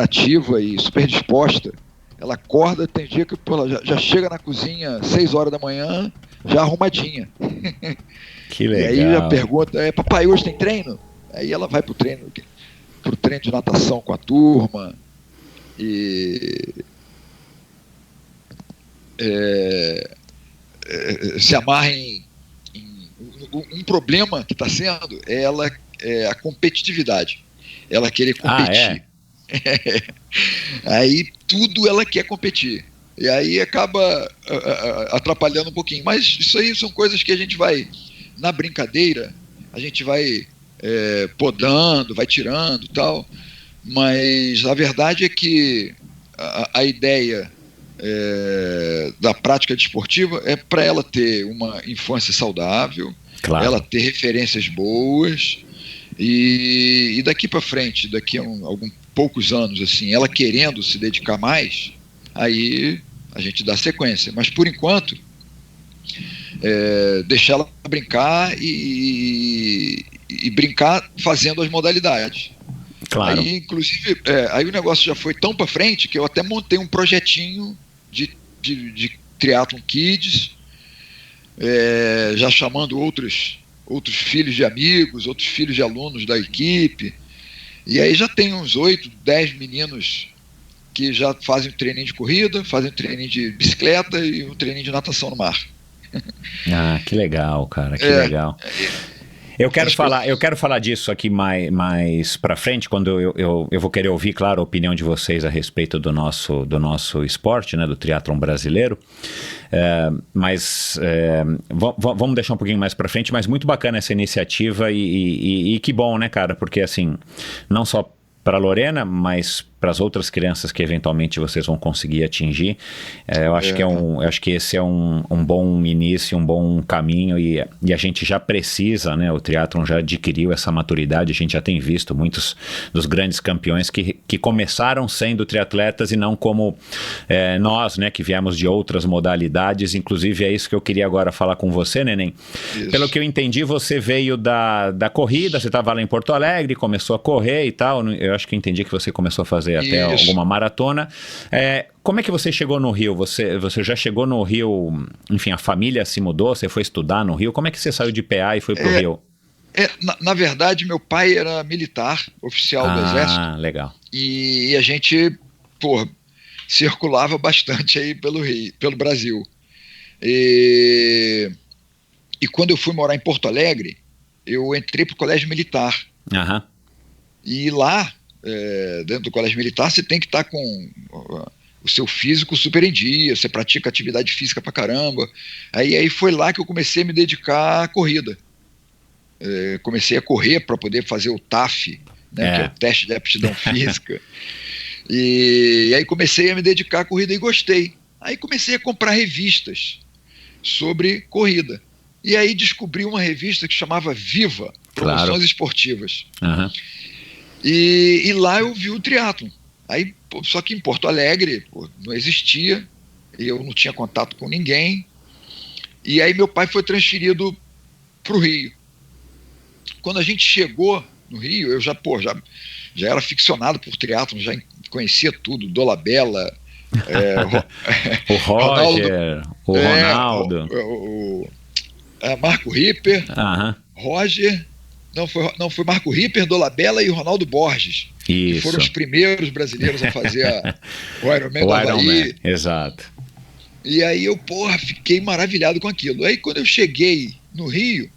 ativa e super disposta. Ela acorda, tem dia que ela já chega na cozinha 6 horas da manhã, já arrumadinha. Que legal. E aí já pergunta, papai, hoje tem treino? Aí ela vai pro treino de natação com a turma. e se amarra em um problema que está sendo é a competitividade, ela querer competir. Aí tudo ela quer competir, e aí acaba atrapalhando um pouquinho, mas isso aí são coisas que a gente vai, na brincadeira, a gente vai podando, vai tirando e tal, mas a verdade é que a ideia da prática desportiva é para ela ter uma infância saudável, claro, ela ter referências boas, e daqui para frente, daqui a alguns poucos anos, assim, ela querendo se dedicar mais, aí a gente dá sequência, mas por enquanto deixar ela brincar e brincar fazendo as modalidades. Claro. Aí, inclusive, aí o negócio já foi tão para frente que eu até montei um projetinho de Triathlon Kids, já chamando outros filhos de amigos, outros filhos de alunos da equipe, e aí já tem uns 8, 10 meninos que já fazem um treininho de corrida, fazem um treininho de bicicleta e um treininho de natação no mar. Ah, que legal, cara, que legal. Eu quero falar disso aqui mais para frente, quando eu vou querer ouvir, claro, a opinião de vocês a respeito do nosso esporte, né, do triatlon brasileiro, mas vamos deixar um pouquinho mais para frente, mas muito bacana essa iniciativa e que bom, né, cara, porque assim, não só para a Lorena, mas para as outras crianças que eventualmente vocês vão conseguir atingir, eu acho que esse é um bom início, um bom caminho, e a gente já precisa, né, o triatlon já adquiriu essa maturidade, a gente já tem visto muitos dos grandes campeões que começaram sendo triatletas e não como nós, né, que viemos de outras modalidades. Inclusive é isso que eu queria agora falar com você, Neném. Isso. Pelo que eu entendi, você veio da corrida, você estava lá em Porto Alegre, começou a correr e tal, eu acho que eu entendi que você começou a fazer até alguma maratona. Como é que você chegou no Rio? Você já chegou no Rio, enfim, a família se mudou, você foi estudar no Rio, como é que você saiu de PA e foi pro Rio? Na verdade, meu pai era militar, oficial do Exército. Ah, legal. E a gente, circulava bastante aí pelo Brasil. E quando eu fui morar em Porto Alegre, eu entrei pro colégio militar. Aham. E lá, dentro do colégio militar, você tem que estar com o seu físico super em dia, você pratica atividade física pra caramba. Aí foi lá que eu comecei a me dedicar à corrida. Comecei a correr para poder fazer o TAF, né, que é o teste de aptidão física. E aí comecei a me dedicar à corrida e gostei. Aí comecei a comprar revistas sobre corrida. E aí descobri uma revista que chamava Viva, Promoções Esportivas. Uhum. E lá eu vi o triatlon. Aí, só que em Porto Alegre não existia, eu não tinha contato com ninguém. E aí meu pai foi transferido para o Rio. Quando a gente chegou no Rio, eu já era ficcionado por triatlon, já conhecia tudo, Dolabella, o Roger, o Ronaldo, Marco Ripper, uh-huh. Roger... Não, foi Marco Ripper, Dolabella e Ronaldo Borges. Isso. Que foram os primeiros brasileiros a fazer o Ironman do Havaí. Exato. E aí eu, fiquei maravilhado com aquilo. Aí quando eu cheguei no Rio,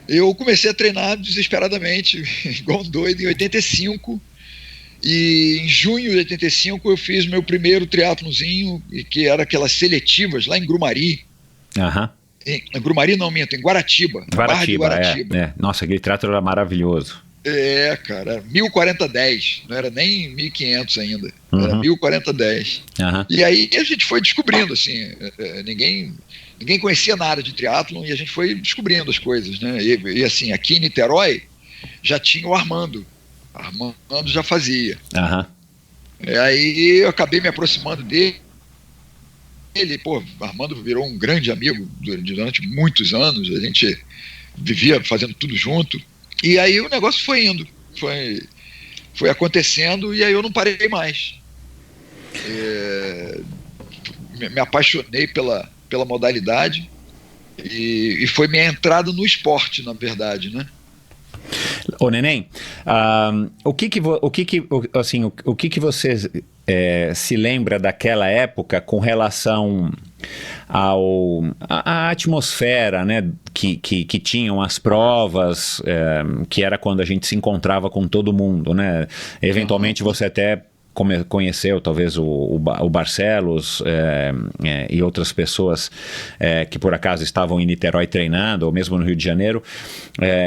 eu comecei a treinar desesperadamente, igual um doido, em 85. E em junho de 85 eu fiz meu primeiro triatlonzinho, que era aquelas seletivas lá em Grumari. Aham. Em Grumari não, minto, em Guaratiba. Guaratiba. Nossa, aquele triatlo era maravilhoso. Cara, 1410, não era nem 1500 ainda, era 1410. Uhum. E aí a gente foi descobrindo, assim, ninguém conhecia nada de triatlon e a gente foi descobrindo as coisas, né? E assim, aqui em Niterói já tinha o Armando já fazia. Uhum. Aí eu acabei me aproximando dele. Armando virou um grande amigo durante muitos anos, a gente vivia fazendo tudo junto, e aí o negócio foi indo, foi acontecendo, e aí eu não parei mais. Me apaixonei pela modalidade, e foi minha entrada no esporte, na verdade, né? Ô, Neném, o que você se lembra daquela época com relação à atmosfera, né, que tinham as provas, que era quando a gente se encontrava com todo mundo, né? Eventualmente você até conheceu talvez o Barcelos e outras pessoas que por acaso estavam em Niterói treinando, ou mesmo no Rio de Janeiro,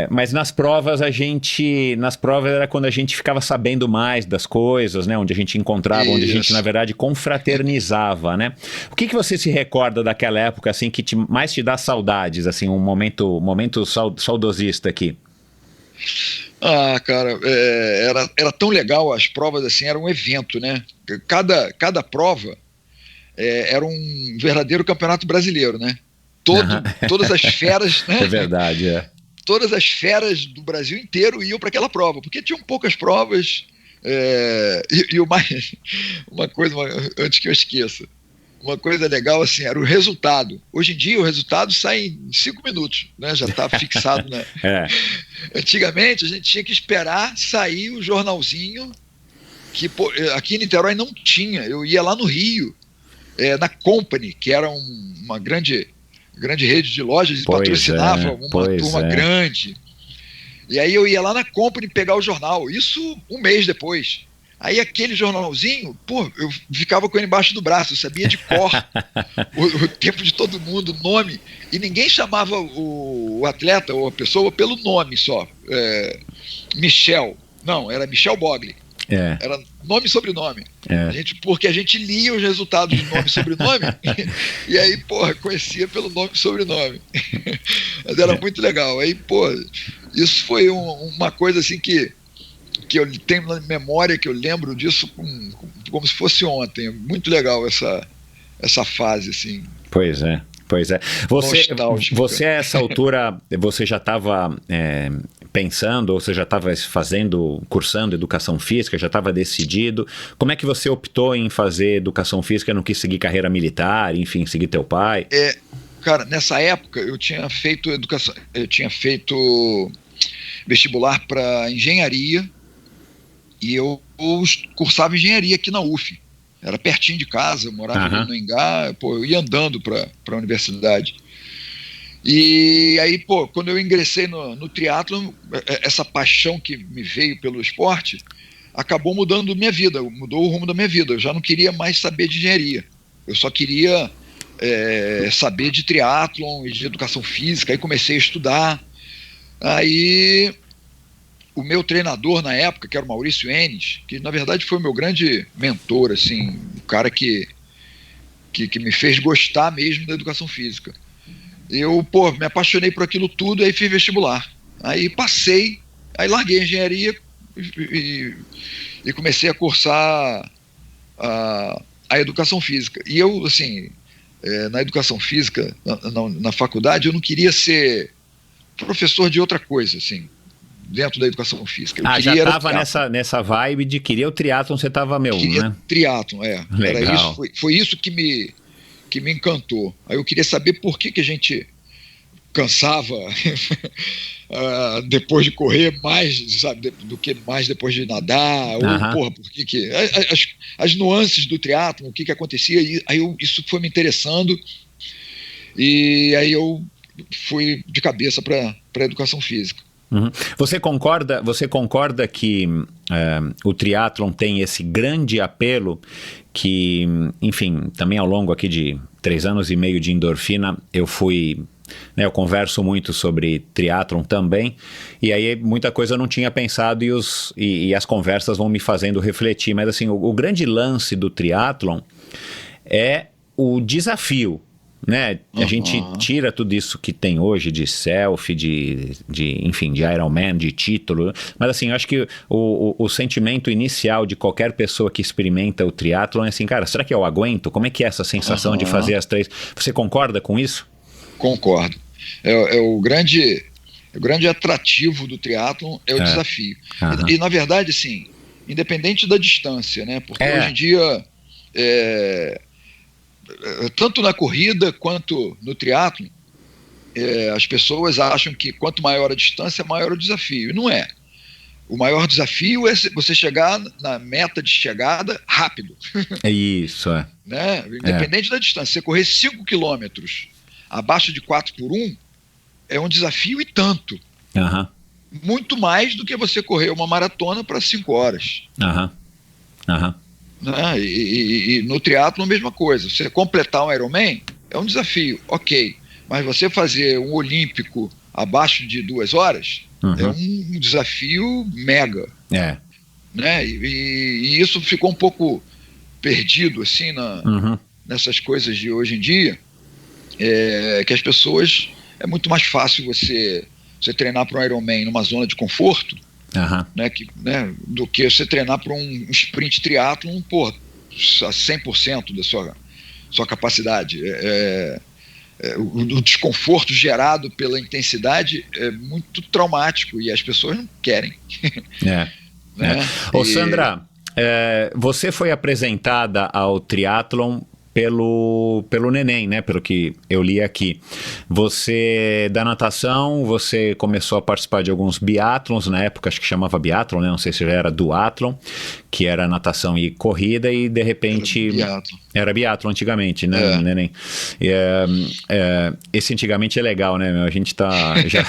mas nas provas era quando a gente ficava sabendo mais das coisas, né? Onde a gente encontrava, Isso. Onde a gente na verdade confraternizava, né? O que você se recorda daquela época assim que mais te dá saudades, assim, um momento saudosista aqui? Ah, cara, era tão legal, as provas assim, era um evento, né? Cada prova era um verdadeiro campeonato brasileiro, né? Todas as feras, né? É verdade, Todas as feras do Brasil inteiro iam para aquela prova, porque tinham poucas provas, e uma coisa, antes que eu esqueça, uma coisa legal assim, era o resultado. Hoje em dia o resultado sai em 5 minutos, né? Já está fixado, né? Antigamente a gente tinha que esperar sair o jornalzinho, que aqui em Niterói não tinha. Eu ia lá no Rio, na Company, que era uma grande rede de lojas, e patrocinava uma turma grande. E aí eu ia lá na Company pegar o jornal, isso um mês depois. Aí aquele jornalzinho, eu ficava com ele embaixo do braço, eu sabia de cor o tempo de todo mundo, o nome, e ninguém chamava o atleta ou a pessoa pelo nome só. Michel, não, era Michel Bogli. Era nome e sobrenome. Porque a gente lia os resultados de nome e sobrenome, e aí, conhecia pelo nome e sobrenome. Mas era muito legal. Aí, isso foi uma coisa assim que eu tenho na memória, que eu lembro disso como se fosse ontem. Muito legal essa fase, assim. Pois é. Você a essa altura, você já estava pensando, ou você já estava cursando educação física, já estava decidido? Como é que você optou em fazer educação física, não quis seguir carreira militar, enfim, seguir teu pai? Cara, nessa época eu tinha feito vestibular para engenharia, e eu cursava engenharia aqui na UF. Era pertinho de casa, eu morava no Ingá, eu ia andando para a universidade. E aí, quando eu ingressei no triatlon, essa paixão que me veio pelo esporte acabou mudando minha vida, mudou o rumo da minha vida. Eu já não queria mais saber de engenharia, eu só queria saber de triatlon e de educação física. Aí comecei a estudar. Aí o meu treinador na época, que era o Maurício Enes, que na verdade foi o meu grande mentor, assim, o cara que me fez gostar mesmo da educação física. Eu, me apaixonei por aquilo tudo, aí fiz vestibular. Aí passei, aí larguei a engenharia e comecei a cursar a educação física. E eu, assim, na educação física, na faculdade, eu não queria ser professor de outra coisa, assim, dentro da educação física. Já estava nessa vibe de querer o triatlon, você estava né? Triatlon, Legal. Era isso, foi isso que me encantou. Aí eu queria saber por que a gente cansava depois de correr mais, sabe, do que mais depois de nadar, ou por que as nuances do triatlon, o que acontecia, e aí isso foi me interessando, e aí eu fui de cabeça para a educação física. Você concorda que o triatlon tem esse grande apelo que, enfim, também ao longo aqui de 3 anos e meio de endorfina, eu converso muito sobre triatlon também, e aí muita coisa eu não tinha pensado, e as conversas vão me fazendo refletir, mas assim, o grande lance do triatlon é o desafio, né? A gente tira tudo isso que tem hoje de selfie, enfim, de Ironman, de título, mas assim, eu acho que o sentimento inicial de qualquer pessoa que experimenta o triatlon é assim, cara, será que eu aguento? Como é que é essa sensação de fazer as 3? Você concorda com isso? Concordo. O grande atrativo do triatlon é o desafio. E na verdade, assim, independente da distância, né? Porque hoje em dia tanto na corrida quanto no triatlon, as pessoas acham que quanto maior a distância, maior o desafio. E não é. O maior desafio é você chegar na meta de chegada rápido. É isso, Né? Independente da distância. Você correr 5 quilômetros abaixo de 4x1 é um desafio e tanto. Aham. Muito mais do que você correr uma maratona para 5 horas. Aham. Aham. Né? E no triatlo a mesma coisa. Você completar um Ironman é um desafio, ok. Mas você fazer um olímpico abaixo de 2 horas é um desafio mega. Né? E isso ficou um pouco perdido assim nessas coisas de hoje em dia, que as pessoas, é muito mais fácil você treinar para um Ironman numa zona de conforto, né, do que você treinar para um sprint triatlon a 100% da sua capacidade. O desconforto gerado pela intensidade é muito traumático e as pessoas não querem. Né? Ô, Sandra, você foi apresentada ao triatlon pelo Neném, né? Pelo que eu li aqui. Você, da natação, você começou a participar de alguns biatlons, na época acho que chamava biatlon, né? Não sei se já era duatlon, que era natação e corrida, e de repente... Era biatlon antigamente, né, Neném? Esse antigamente é legal, né, meu? A gente tá... já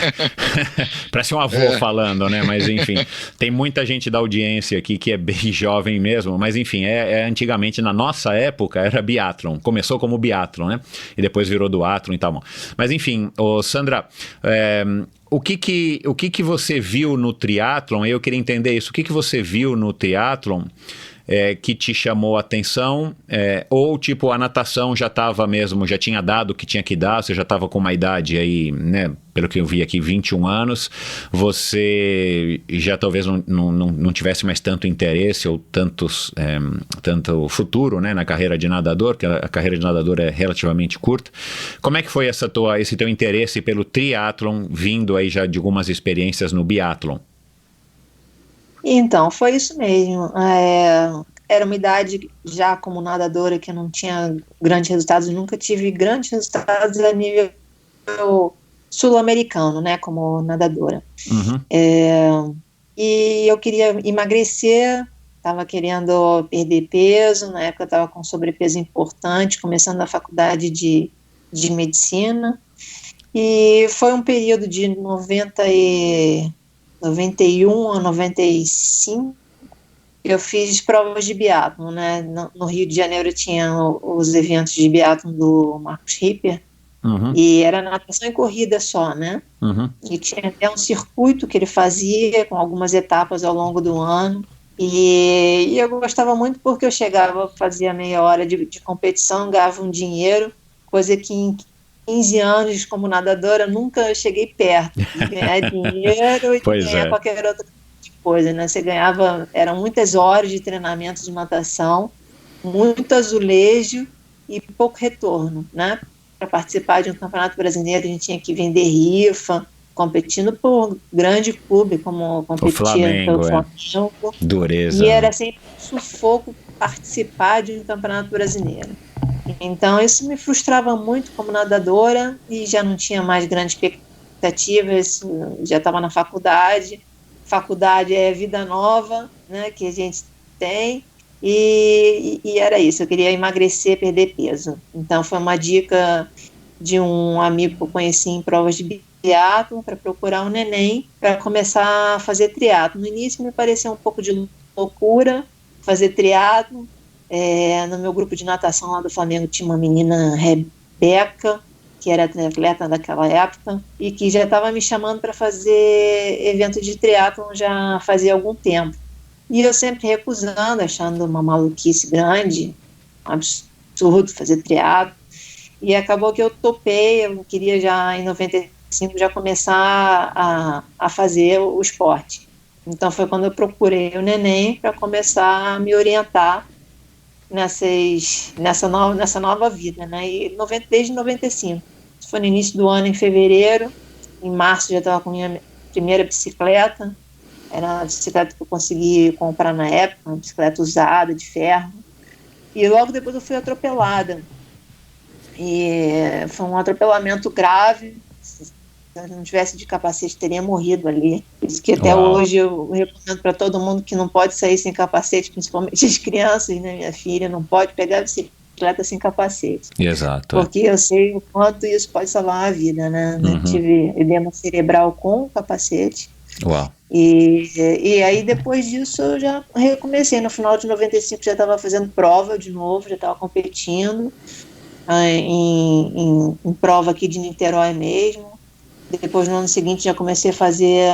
parece um avô falando, né? Mas enfim, tem muita gente da audiência aqui que é bem jovem mesmo, mas enfim, antigamente, na nossa época, era biatlon. Começou como biatlon, né? E depois virou duatlon e tal. Mas enfim, Sandra, o que você viu no triatlon? Eu queria entender isso. O que você viu no triatlon que te chamou a atenção? Ou tipo, a natação já tinha dado o que tinha que dar, você já estava com uma idade aí, né? Pelo que eu vi aqui, 21 anos, você já talvez não tivesse mais tanto interesse ou tanto futuro, né, na carreira de nadador, que a carreira de nadador é relativamente curta. Como é que foi esse teu interesse pelo triatlon, vindo aí já de algumas experiências no biatlon? Então, foi isso mesmo. Era uma idade já como nadadora que eu não tinha grandes resultados, nunca tive grandes resultados a nível sul-americano, né, como nadadora. E eu queria emagrecer, estava querendo perder peso, na época eu estava com sobrepeso importante, começando a faculdade de medicina, e foi um período de 91 a 95, eu fiz provas de biatlon, né? No Rio de Janeiro tinha os eventos de biatlon do Marcos Ripper, e era natação e corrida só, né? E tinha até um circuito que ele fazia com algumas etapas ao longo do ano, e eu gostava muito porque eu chegava, fazia meia hora de competição, ganhava um dinheiro, coisa que em 15 anos como nadadora nunca cheguei perto de ganhar dinheiro e ganhar qualquer outra coisa, né? Você ganhava, eram muitas horas de treinamento de natação, muito azulejo e pouco retorno, né? Para participar de um campeonato brasileiro a gente tinha que vender rifa, competindo por grande clube, como competia pelo Flamengo. Dureza. E era sempre um sufoco participar de um campeonato brasileiro. Então isso me frustrava muito como nadadora e já não tinha mais grandes expectativas, já estava na faculdade. Faculdade é vida nova, né, que a gente tem, e era isso, eu queria emagrecer, perder peso. Então foi uma dica de um amigo que eu conheci em provas de biatlon para procurar um neném para começar a fazer triatlon. No início me parecia um pouco de loucura fazer triatlon. No meu grupo de natação lá do Flamengo tinha uma menina, Rebeca, que era atleta daquela época, e que já estava me chamando para fazer evento de triatlon já fazia algum tempo. E eu sempre recusando, achando uma maluquice grande, um absurdo fazer triatlon. E acabou que eu topei, eu queria já em 95 já começar a fazer o esporte. Então foi quando eu procurei o neném para começar a me orientar nessa nova vida, né? E desde 95. Isso foi no início do ano, em fevereiro. Em março já estava com minha primeira bicicleta. Era a bicicleta que eu consegui comprar na época, uma bicicleta usada, de ferro. E logo depois eu fui atropelada. E foi um atropelamento grave, Se eu não tivesse de capacete, teria morrido ali. Por isso que até hoje eu recomendo para todo mundo que não pode sair sem capacete, principalmente as crianças, né? Minha filha não pode pegar a bicicleta sem capacete. Exato. Porque eu sei o quanto isso pode salvar a vida, né? Eu tive edema cerebral com capacete. Uau. E aí, depois disso, eu já recomecei. No final de 95, já estava fazendo prova de novo, já estava competindo em prova aqui de Niterói mesmo. Depois, no ano seguinte, já comecei a fazer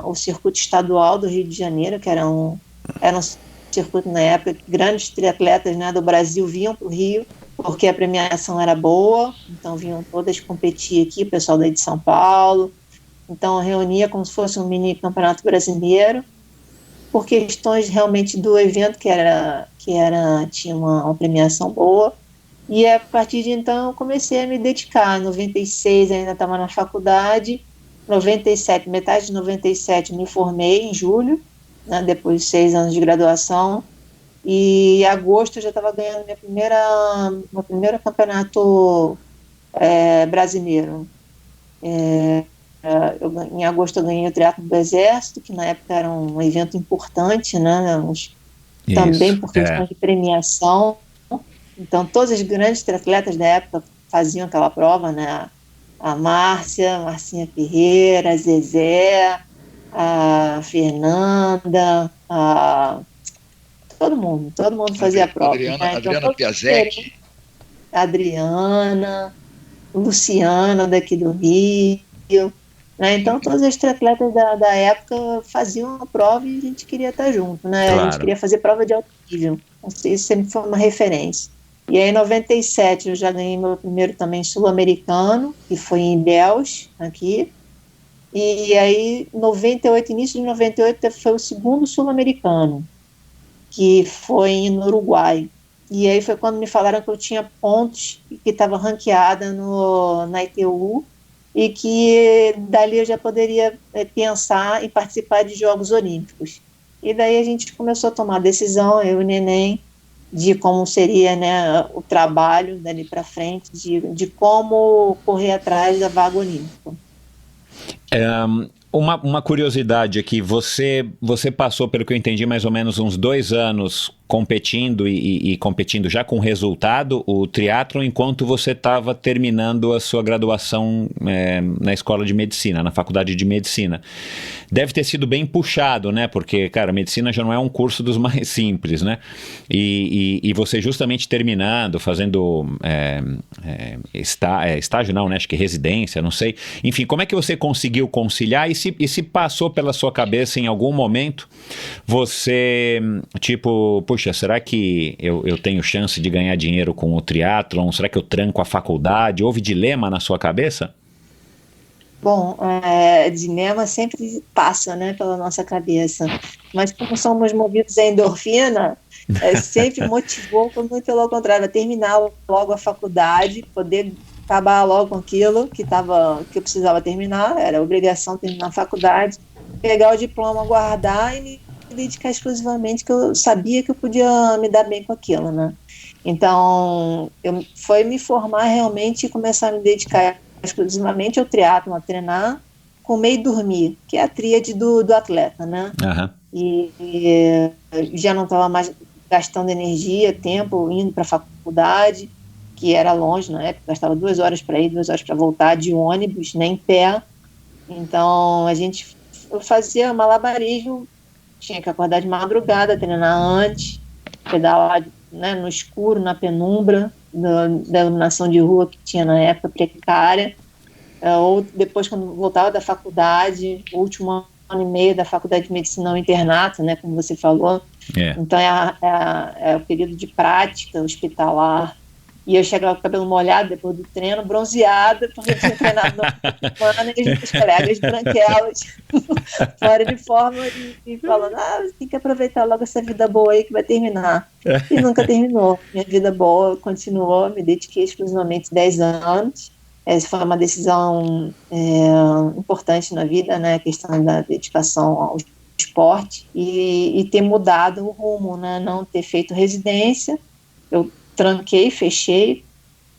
o circuito estadual do Rio de Janeiro, que era um circuito na época que grandes triatletas, né, do Brasil vinham para o Rio, porque a premiação era boa, então vinham todas competir aqui, o pessoal daí de São Paulo. Então, reunia como se fosse um mini campeonato brasileiro, por questões realmente do evento, tinha uma premiação boa. E a partir de então eu comecei a me dedicar. Em 96 ainda estava na faculdade, 97, metade de 97 me formei em julho, né, depois de 6 anos de graduação, e em agosto eu já estava ganhando meu primeiro campeonato brasileiro. Em agosto eu ganhei o triatlo do Exército, que na época era um evento importante, né, também por questão de premiação. Então, todos os grandes triatletas da época faziam aquela prova, né? A Marcinha Ferreira, a Zezé, a Fernanda, todo mundo fazia a prova. Adriana Piasecki. Adriana, Luciana daqui do Rio, né? Então, todos os triatletas da época faziam a prova e a gente queria estar junto, né? Claro. A gente queria fazer prova de alto nível. Isso sempre foi uma referência. E aí, em 97, eu já ganhei meu primeiro também sul-americano, que foi em Ilhéus, aqui. E aí, 98, início de 98, foi o segundo sul-americano, que foi no Uruguai. E aí foi quando me falaram que eu tinha pontos, que estava ranqueada na ITU, e que dali eu já poderia pensar em participar de Jogos Olímpicos. E daí a gente começou a tomar a decisão, eu e o Neném, de como seria, né, o trabalho dali para frente, de como correr atrás da vaga olímpica. Uma curiosidade aqui, você passou, pelo que eu entendi, mais ou menos uns 2 anos competindo e competindo já com resultado, o triatlon, enquanto você estava terminando a sua graduação na escola de medicina, na faculdade de medicina. Deve ter sido bem puxado, né? Porque, cara, medicina já não é um curso dos mais simples, né? E você justamente terminando, fazendo estágio não, né? Acho que residência, não sei. Enfim, como é que você conseguiu conciliar e se passou pela sua cabeça em algum momento você, tipo, puxa, será que eu tenho chance de ganhar dinheiro com o triatlon? Será que eu tranco a faculdade? Houve dilema na sua cabeça? Bom, dilema sempre passa, né, pela nossa cabeça, mas como somos movidos a endorfina, sempre motivou, muito pelo contrário, a terminar logo a faculdade, poder acabar logo com aquilo que eu precisava terminar, era obrigação terminar a faculdade, pegar o diploma, guardar e me dedicar exclusivamente, que eu sabia que eu podia me dar bem com aquilo, né? Então, foi me formar realmente e começar a me dedicar exclusivamente ao triatlon, a treinar, comer e dormir, que é a tríade do atleta, né? Uhum. E já não estava mais gastando energia, tempo, indo para a faculdade, que era longe na época, gastava 2 horas para ir, 2 horas para voltar, de ônibus, nem pé. Então, eu fazia malabarismo, tinha que acordar de madrugada, treinar antes, pedalar, né, no escuro, na penumbra da iluminação de rua que tinha na época precária, ou depois quando voltava da faculdade, o último ano e meio da faculdade de medicina, o internato, né, como você falou. Então é o período de prática hospitalar, e eu chegava com o cabelo molhado depois do treino, bronzeada, porque eu tinha treinado na semana, e os meus colegas branquelos fora de forma e falando, tem que aproveitar logo essa vida boa aí que vai terminar. E nunca terminou. Minha vida boa continuou, me dediquei exclusivamente 10 anos. Essa foi uma decisão importante na vida, né, a questão da dedicação ao esporte e ter mudado o rumo, né, não ter feito residência. Eu tranquei, fechei,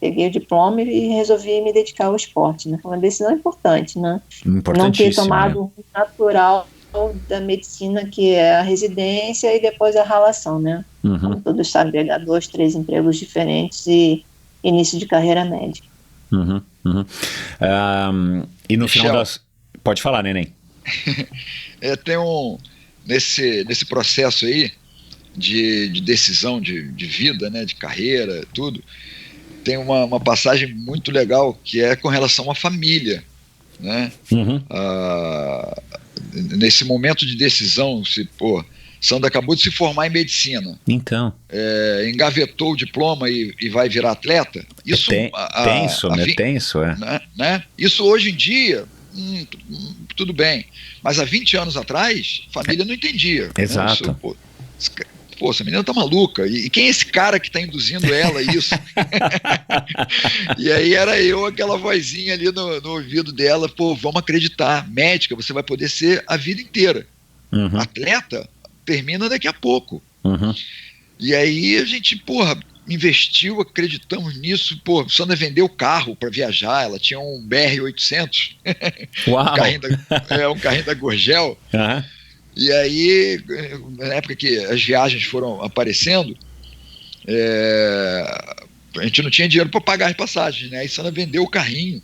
peguei o diploma e resolvi me dedicar ao esporte, né? Foi uma decisão importante, né? Não ter tomado o natural da medicina, que é a residência e depois a ralação, né? Como todos sabem, pegar 2, 3 empregos diferentes e início de carreira médica. E no final das... Pode falar, Neném. Tem nesse processo aí de decisão de vida, né, de carreira, tudo, tem uma passagem muito legal que é com relação à família, né? Nesse momento de decisão, Sandra acabou de se formar em medicina, então engavetou o diploma e vai virar atleta. Isso tenso, né? Isso hoje em dia tudo bem, mas há 20 anos atrás a família não entendia. Exato. Né? Essa menina tá maluca, e quem é esse cara que tá induzindo ela a isso? E aí era eu, aquela vozinha ali no ouvido dela, vamos acreditar, médica você vai poder ser a vida inteira, atleta termina daqui a pouco. E aí a gente, investiu, acreditamos nisso. Sandra vendeu o carro para viajar, ela tinha um BR-800, um carrinho da Gurgel. E aí, na época que as viagens foram aparecendo, a gente não tinha dinheiro para pagar as passagens, né? Aí Sandra vendeu o carrinho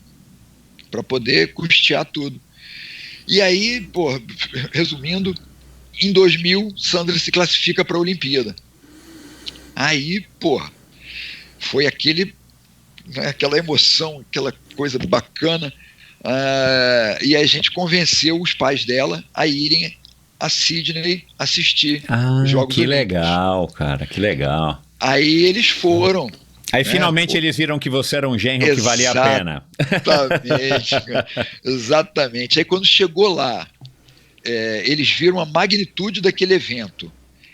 para poder custear tudo. E aí, resumindo, em 2000, Sandra se classifica para a Olimpíada. Aí, foi aquela emoção, aquela coisa bacana, e a gente convenceu os pais dela a irem a Sydney assistir os Jogos Olímpicos. Que legal, cara, que legal. Aí eles foram. Aí finalmente eles viram que você era um genro que valia a pena. Exatamente. Aí quando chegou lá, eles viram a magnitude daquele evento.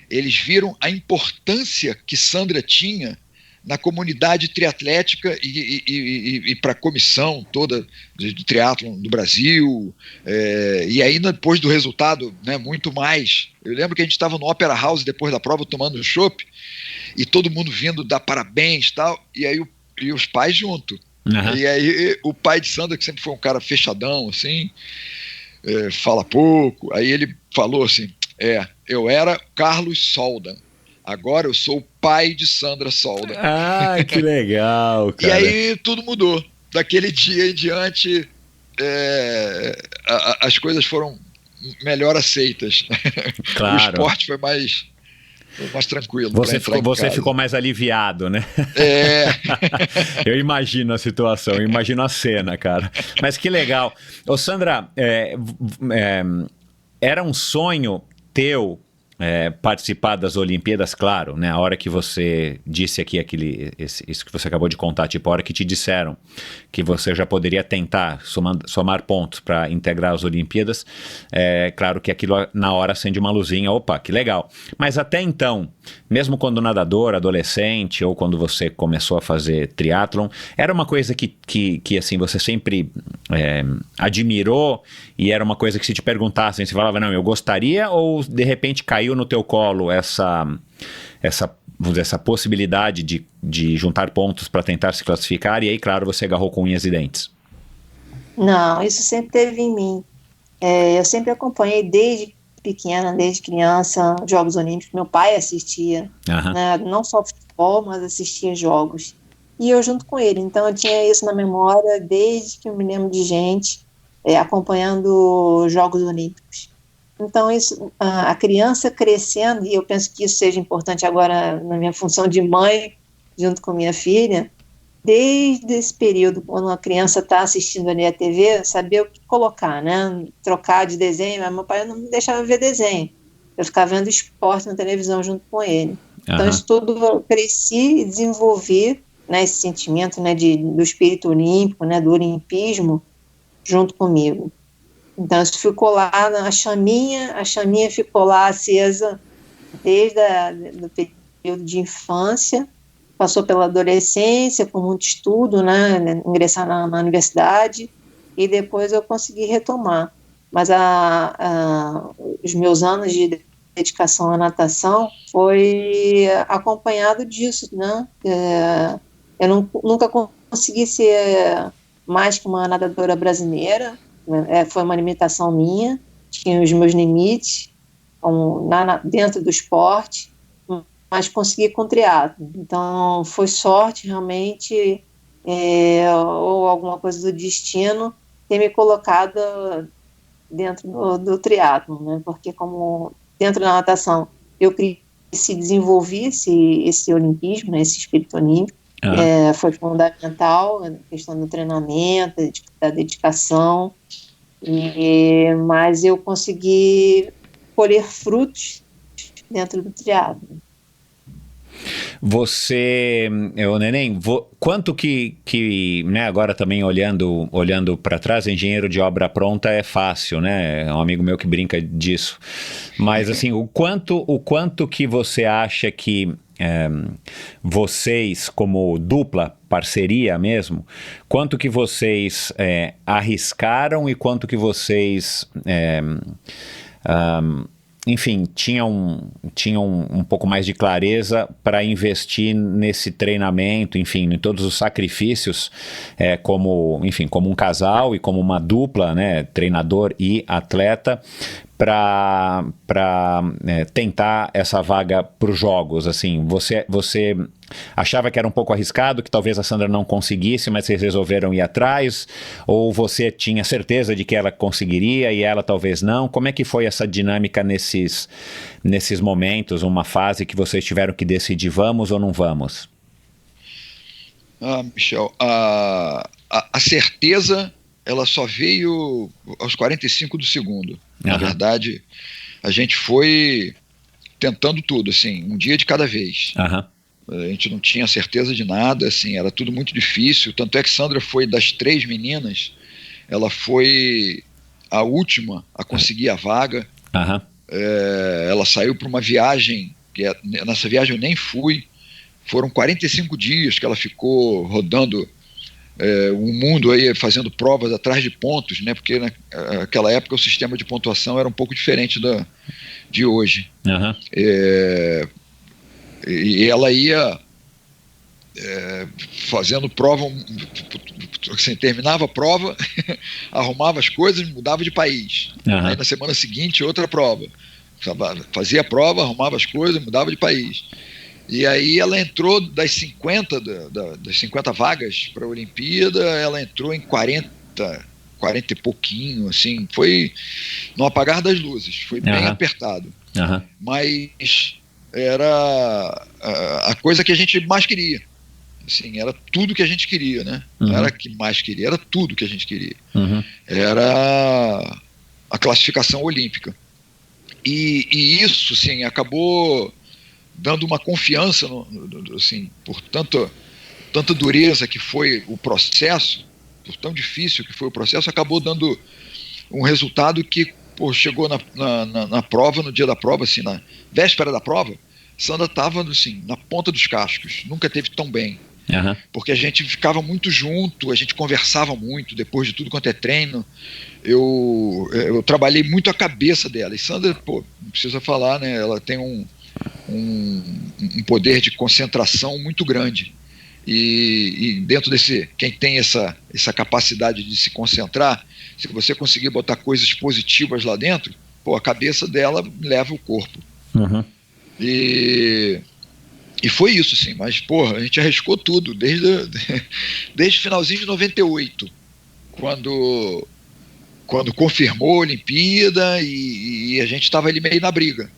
Eles viram a importância que Sandra tinha na comunidade triatlética e para a comissão toda de triatlon do Brasil. E aí, depois do resultado, né, muito mais. Eu lembro que a gente estava no Opera House depois da prova, tomando um chopp, e todo mundo vindo dar parabéns e tal, e aí os pais junto. E aí o pai de Sandra, que sempre foi um cara fechadão, assim, fala pouco, aí ele falou assim, eu era Carlos Soldan, agora eu sou o pai de Sandra Soldan. Que legal, cara. E aí tudo mudou. Daquele dia em diante, as coisas foram melhor aceitas. Claro. O esporte foi mais tranquilo. Você ficou mais aliviado, né? Eu imagino a situação, eu imagino a cena, cara. Mas que legal. Ô, Sandra, era um sonho teu participar das Olimpíadas, claro, né? A hora que você disse aqui isso que você acabou de contar, tipo, a hora que te disseram que você já poderia tentar somar pontos para integrar as Olimpíadas, claro que aquilo na hora acende uma luzinha, opa, que legal. Mas até então, mesmo quando nadador, adolescente, ou quando você começou a fazer triatlon, era uma coisa que assim, você sempre admirou, e era uma coisa que se te perguntassem, você falava, não, eu gostaria, ou de repente caiu no teu colo essa vamos dizer, essa possibilidade de juntar pontos para tentar se classificar, e aí, claro, você agarrou com unhas e dentes? Não, isso sempre teve em mim. Eu sempre acompanhei desde pequena, desde criança, Jogos Olímpicos. Meu pai assistia, né, não só futebol, mas assistia jogos. E eu junto com ele. Então eu tinha isso na memória desde que eu me lembro de gente acompanhando Jogos Olímpicos. Então isso, a criança crescendo, e eu penso que isso seja importante agora na minha função de mãe, junto com minha filha, desde esse período, quando uma criança está assistindo ali a TV, saber o que colocar, né? Trocar de desenho, mas meu pai não me deixava ver desenho. Eu ficava vendo esporte na televisão junto com ele. Então, isso tudo eu cresci e desenvolvi, né, esse sentimento, né, do espírito olímpico, né, do olimpismo, junto comigo. Então, isso ficou lá na chaminha, a chaminha ficou lá acesa desde o período de infância, passou pela adolescência, com muito estudo, né, ingressar na universidade, e depois eu consegui retomar. Mas os meus anos de dedicação à natação foi acompanhado disso, né? Eu nunca consegui ser mais que uma nadadora brasileira, foi uma limitação minha, tinha os meus limites dentro do esporte, mas consegui com triatlo. Então, foi sorte, realmente, ou alguma coisa do destino, ter me colocado dentro do triatlo, né? Porque como dentro da natação eu desenvolvi esse olimpismo, né? Esse espírito olímpico, foi fundamental, a questão do treinamento, da dedicação, mas eu consegui colher frutos dentro do triatlo. Você, Neném, quanto que né, agora também olhando para trás, engenheiro de obra pronta é fácil, né? É um amigo meu que brinca disso. Mas assim, o quanto que você acha que vocês, como dupla, parceria mesmo, quanto que vocês arriscaram e quanto que vocês enfim, tinham um pouco mais de clareza para investir nesse treinamento, enfim, em todos os sacrifícios, como um casal e como uma dupla, né, treinador e atleta, para tentar essa vaga para os Jogos. Assim, você achava que era um pouco arriscado, que talvez a Sandra não conseguisse, mas vocês resolveram ir atrás? Ou você tinha certeza de que ela conseguiria e ela talvez não? Como é que foi essa dinâmica nesses momentos, uma fase que vocês tiveram que decidir, vamos ou não vamos? Michel, a certeza, ela só veio aos 45 do segundo. Na verdade, a gente foi tentando tudo, assim, um dia de cada vez. A gente não tinha certeza de nada, assim, era tudo muito difícil. Tanto é que Sandra foi das 3 meninas, ela foi a última a conseguir a vaga. Ela saiu para uma viagem, nessa viagem eu nem fui. Foram 45 dias que ela ficou rodando o mundo aí, fazendo provas atrás de pontos, né? Porque naquela época o sistema de pontuação era um pouco diferente de hoje. E ela ia fazendo prova, assim, terminava a prova, arrumava as coisas, mudava de país. Aí na semana seguinte outra prova, fazia a prova, arrumava as coisas, mudava de país. E aí ela entrou das 50 vagas para a Olimpíada, ela entrou em 40 e pouquinho, assim, foi no apagar das luzes, foi bem apertado. Mas era a coisa que a gente mais queria. Assim, era tudo que a gente queria, né? Não era que mais queria, era tudo que a gente queria. Era a classificação olímpica. E isso, assim, acabou dando uma confiança, assim, por tanta dureza que foi o processo, por tão difícil que foi o processo, acabou dando um resultado que, chegou na prova, no dia da prova, assim, na véspera da prova, Sandra estava, assim, na ponta dos cascos, nunca teve tão bem. Porque a gente ficava muito junto, a gente conversava muito, depois de tudo quanto é treino, eu trabalhei muito a cabeça dela, e Sandra, não precisa falar, né, ela tem um poder de concentração muito grande, e dentro desse, quem tem essa capacidade de se concentrar, se você conseguir botar coisas positivas lá dentro, a cabeça dela leva o corpo. E foi isso, sim, mas a gente arriscou tudo, desde o finalzinho de 98, quando confirmou a Olimpíada, e a gente estava ali meio na briga.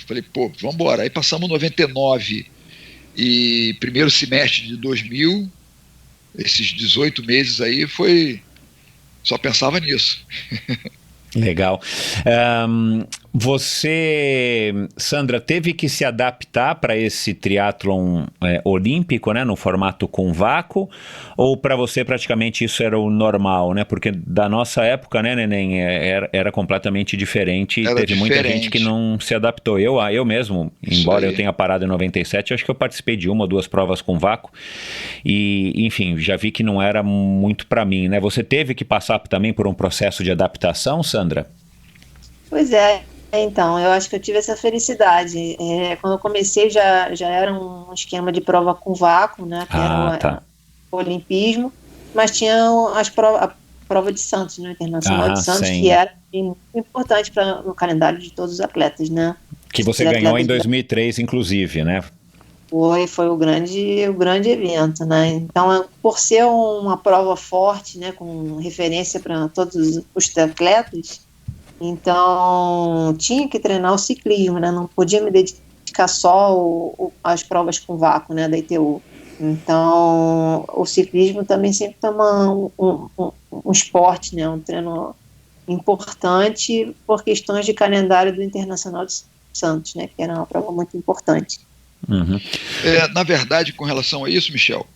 Falei, vamos embora. Aí passamos 99 e primeiro semestre de 2000, esses 18 meses aí só pensava nisso. Legal. Você, Sandra, teve que se adaptar para esse triatlon olímpico, né, no formato com vácuo, ou para você praticamente isso era o normal, né? Porque da nossa época, né, Neném, era completamente diferente, e teve muita gente que não se adaptou. Eu mesmo, embora eu tenha parado em 97, acho que eu participei de 1 ou 2 provas com vácuo e, enfim, já vi que não era muito para mim, né? Você teve que passar também por um processo de adaptação, Sandra? Pois é, Então, eu acho que eu tive essa felicidade. Quando eu comecei já era um esquema de prova com vácuo, né? Que era o olimpismo, mas tinha a prova de Santos, né? Internacional de Santos, sim. Que era muito importante no calendário de todos os atletas, né? Que você ganhou em 2003, inclusive, né? Foi o grande evento, né? Então, por ser uma prova forte, né? Com referência para todos os atletas, então tinha que treinar o ciclismo, né? Não podia me dedicar só às provas com vácuo, né? Da ITU. Então, o ciclismo também sempre toma um esporte, né? Um treino importante por questões de calendário do Internacional de Santos, né? Que era uma prova muito importante. Uhum. Na verdade, com relação a isso, Michel,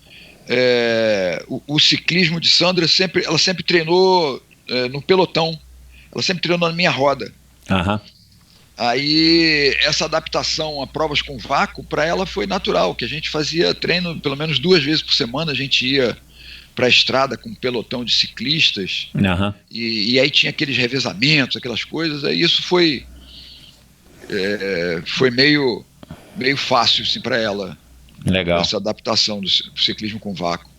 o ciclismo de Sandra ela sempre treinou no pelotão, ela sempre treinou na minha roda. Uhum. Aí essa adaptação a provas com vácuo para ela foi natural, que a gente fazia treino pelo menos 2 vezes por semana, a gente ia para a estrada com um pelotão de ciclistas. Uhum. E aí tinha aqueles revezamentos, aquelas coisas, aí isso foi meio fácil assim, para ela. Legal. Essa adaptação do ciclismo com vácuo.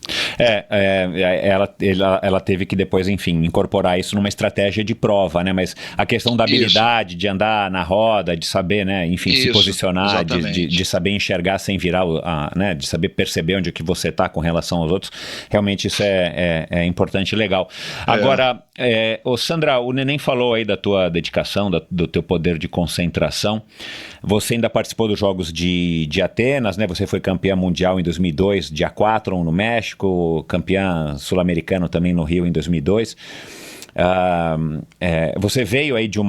Ela teve que depois, enfim, incorporar isso numa estratégia de prova, né? Mas a questão da habilidade de andar na roda, de saber, né? Enfim, se posicionar, de saber enxergar sem virar, né? De saber perceber onde que você está com relação aos outros, realmente isso é importante e legal. Agora, Sandra, o Neném falou aí da tua dedicação, do teu poder de concentração. Você ainda participou dos Jogos de Atenas, né? Você foi campeã mundial em 2002 de aquátlon no México, campeã sul-americano também no Rio em 2002. Você veio aí de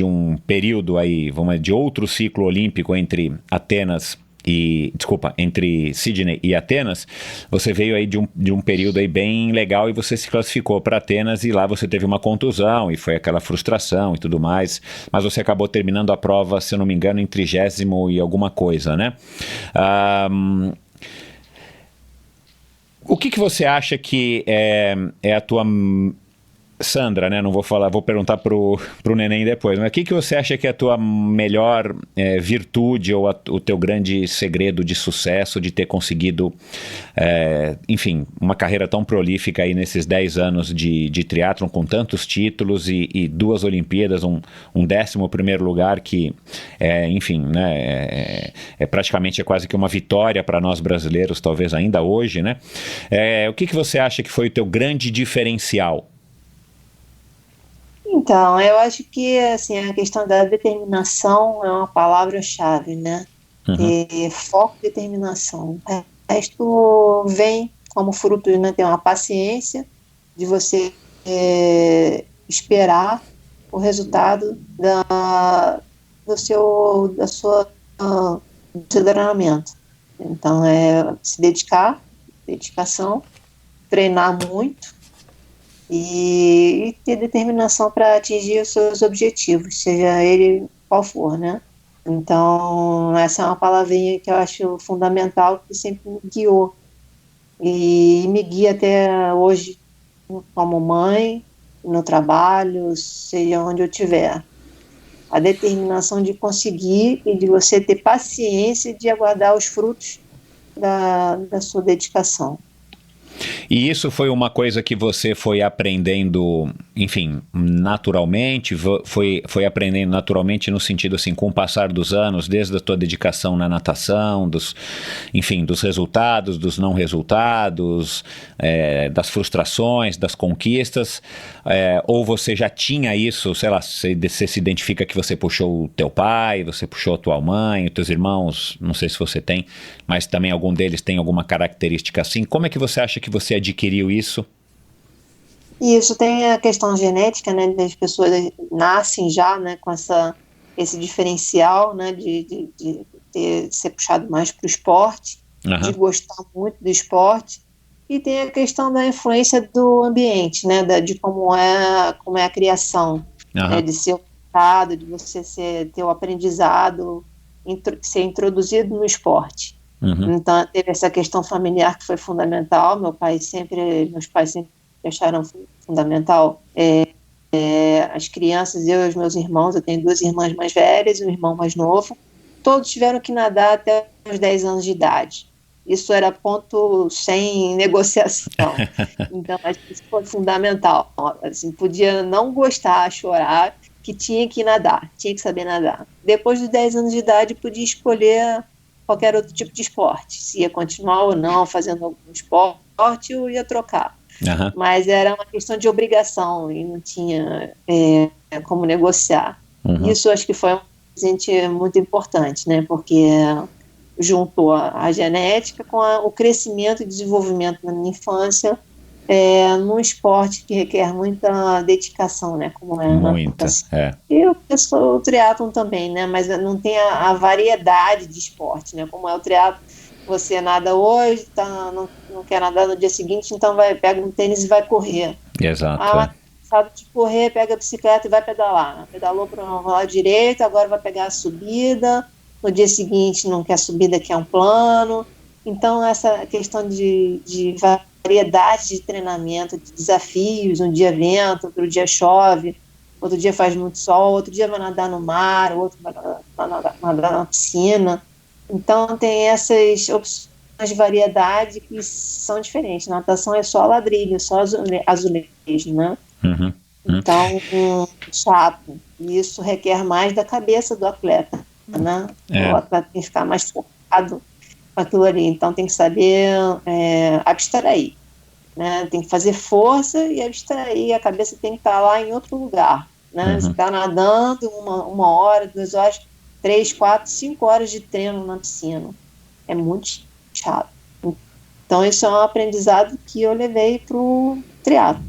um período aí, de outro ciclo olímpico entre Sydney e Atenas. Você veio aí de um período aí bem legal e você se classificou para Atenas e lá você teve uma contusão e foi aquela frustração e tudo mais, mas você acabou terminando a prova, se eu não me engano, em 30º e alguma coisa, né? O que você acha que é a tua... Sandra, né? Não vou falar, vou perguntar pro Neném depois, mas o que você acha que é a tua melhor virtude ou o teu grande segredo de sucesso de ter conseguido, enfim, uma carreira tão prolífica aí nesses 10 anos de triatlon com tantos títulos e 2 Olimpíadas, um 11º lugar que, enfim, né? Praticamente quase que uma vitória para nós brasileiros, talvez ainda hoje, né? O que você acha que foi o teu grande diferencial? Então, eu acho que assim, a questão da determinação é uma palavra-chave, né? Uhum. Foco e determinação. O resto vem como fruto, né? Ter uma paciência de você esperar o resultado do seu treinamento. Então, se dedicação, treinar muito, e ter determinação para atingir os seus objetivos, seja ele qual for, né? Então, essa é uma palavrinha que eu acho fundamental, que sempre me guiou e me guia até hoje, como mãe, no trabalho, seja onde eu estiver. A determinação de conseguir e de você ter paciência de aguardar os frutos da sua dedicação. E isso foi uma coisa que você foi aprendendo, enfim, naturalmente, foi aprendendo naturalmente no sentido assim, com o passar dos anos, desde a tua dedicação na natação, dos resultados, dos não resultados, das frustrações, das conquistas, ou você já tinha isso, sei lá, você se identifica que você puxou o teu pai, você puxou a tua mãe, os teus irmãos, não sei se você tem, mas também algum deles tem alguma característica assim. Como é que você acha que você adquiriu isso? Isso tem a questão genética, né? As pessoas nascem já, né, com esse diferencial, né, de ser puxado mais para o esporte, de gostar muito do esporte, e tem a questão da influência do ambiente, né, de como é a criação, né, de ser educado, de você ter o aprendizado, ser introduzido no esporte. Então teve essa questão familiar que foi fundamental. Meus pais sempre acharam fundamental as crianças, eu e os meus irmãos, eu tenho 2 irmãs mais velhas e um irmão mais novo, todos tiveram que nadar até os 10 anos de idade. Isso era ponto sem negociação. Então, acho que isso foi fundamental. Assim, podia não gostar, chorar, que tinha que nadar, tinha que saber nadar. Depois dos 10 anos de idade, podia escolher qualquer outro tipo de esporte, se ia continuar ou não fazendo algum esporte ou ia trocar. Uhum. Mas era uma questão de obrigação e não tinha como negociar. Uhum. Isso acho que foi um presente muito importante, né? Porque juntou a genética com o crescimento e desenvolvimento na minha infância num esporte que requer muita dedicação, né? Como muita, E o triatlon também, né? Mas não tem a variedade de esporte, né? Como é o triatlon, você nada hoje, não quer nadar no dia seguinte, então pega um tênis e vai correr. Exato. Sabe de correr, pega a bicicleta e vai pedalar. Pedalou para o lado direito, agora vai pegar a subida. No dia seguinte não quer subida, quer um plano. Então essa questão de variedade de treinamento, de desafios, um dia vento, outro dia chove, outro dia faz muito sol, outro dia vai nadar no mar, outro vai nadar na piscina. Então tem essas opções de variedade que são diferentes. Natação é só ladrilho, só azulejo, né? Uhum. Então, chato. E isso requer mais da cabeça do atleta, né? O atleta tem que ficar mais focado com aquilo ali. Então tem que saber abstrair, né? Tem que fazer força e abstrair. A cabeça tem que estar lá em outro lugar, né? Você está nadando 1 hora, 2 horas, 3, 4, 5 horas de treino na piscina. É muito chato. Então isso é um aprendizado que eu levei para o triatlo.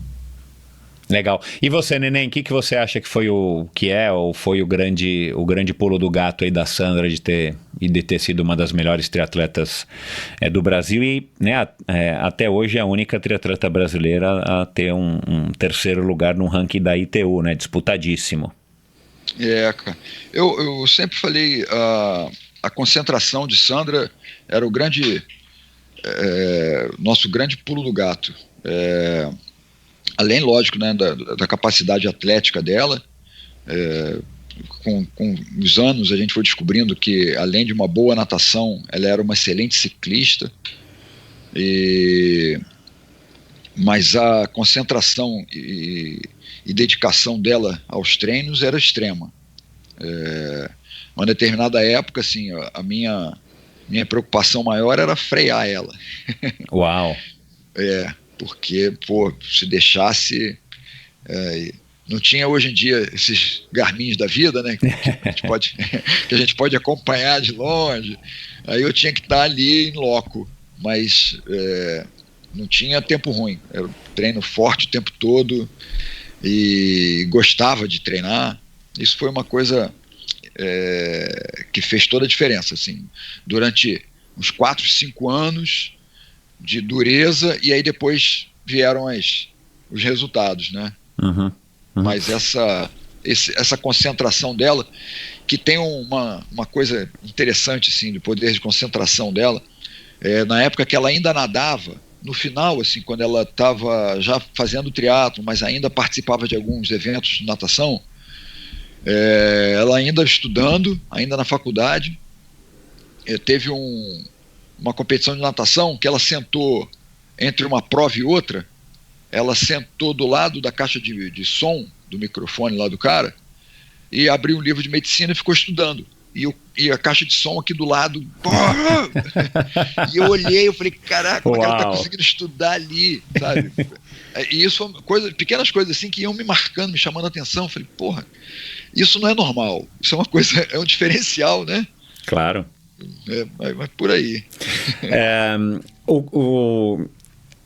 Legal. E você, Neném, o que você acha que foi o grande pulo do gato aí da Sandra de ter sido uma das melhores triatletas do Brasil e, né, até hoje a única triatleta brasileira a ter um 3º lugar no ranking da ITU, né, disputadíssimo. Cara. Eu sempre falei, a concentração de Sandra era o nosso grande pulo do gato. Além, lógico, né, da capacidade atlética dela, com os anos a gente foi descobrindo que, além de uma boa natação, ela era uma excelente ciclista, mas a concentração e dedicação dela aos treinos era extrema. Uma determinada época, assim, a minha preocupação maior era frear ela. Uau! Porque, se deixasse... não tinha hoje em dia esses Garmins da vida, né, que a gente pode acompanhar de longe. Aí eu tinha que estar ali em loco, mas não tinha tempo ruim. Era treino forte o tempo todo e gostava de treinar. Isso foi uma coisa que fez toda a diferença, assim, durante uns 4, 5 anos de dureza, e aí depois vieram os resultados, né? Uhum. Mas essa concentração dela, que tem uma coisa interessante, assim, do poder de concentração dela, na época que ela ainda nadava, no final, assim, quando ela estava já fazendo triatlo, mas ainda participava de alguns eventos de natação, ela ainda estudando, ainda na faculdade, teve uma competição de natação que ela sentou entre uma prova e outra, ela sentou do lado da caixa de som, do microfone lá do cara, e abriu um livro de medicina e ficou estudando. E a caixa de som aqui do lado. E eu olhei, eu falei, caraca, como é que ela tá conseguindo estudar ali, sabe? E isso foi pequenas coisas assim que iam me marcando, me chamando a atenção. Eu falei, isso não é normal. Isso é uma coisa, é um diferencial, né? Claro. Mas por aí.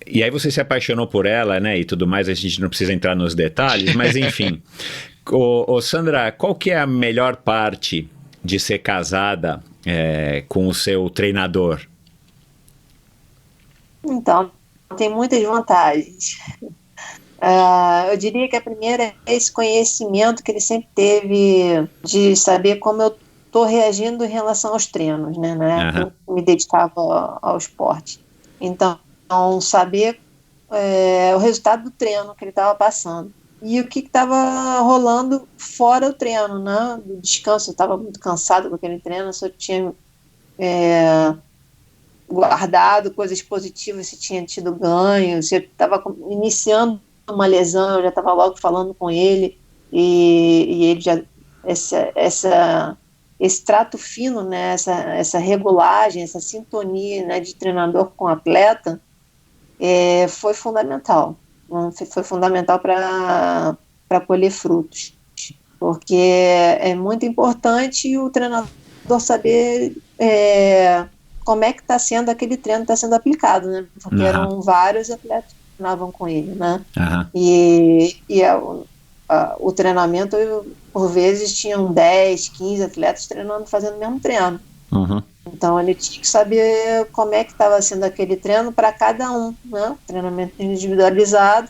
E aí você se apaixonou por ela, né, e tudo mais, a gente não precisa entrar nos detalhes, mas enfim. Sandra, qual que é a melhor parte de ser casada com o seu treinador? Então, tem muitas vantagens. Eu diria que a primeira é esse conhecimento que ele sempre teve de saber como eu estou reagindo em relação aos treinos, né? Na época eu me dedicava ao esporte. Então, saber o resultado do treino que ele estava passando. e o que estava rolando fora o treino, né? Do descanso. Eu estava muito cansado com aquele treino, só tinha guardado coisas positivas, se tinha tido ganho, se eu estava iniciando uma lesão, eu já estava logo falando com ele, e ele já, esse trato fino, né, essa regulagem, essa sintonia, né, de treinador com atleta, foi fundamental. Foi fundamental para colher frutos, porque é muito importante o treinador saber como é que está sendo aquele treino, está sendo aplicado, né? Porque eram vários atletas que treinavam com ele, né? E o treinamento, por vezes, tinham 10, 15 atletas treinando, fazendo o mesmo treino. Então, ele tinha que saber como é que estava sendo aquele treino para cada um, né? Treinamento individualizado,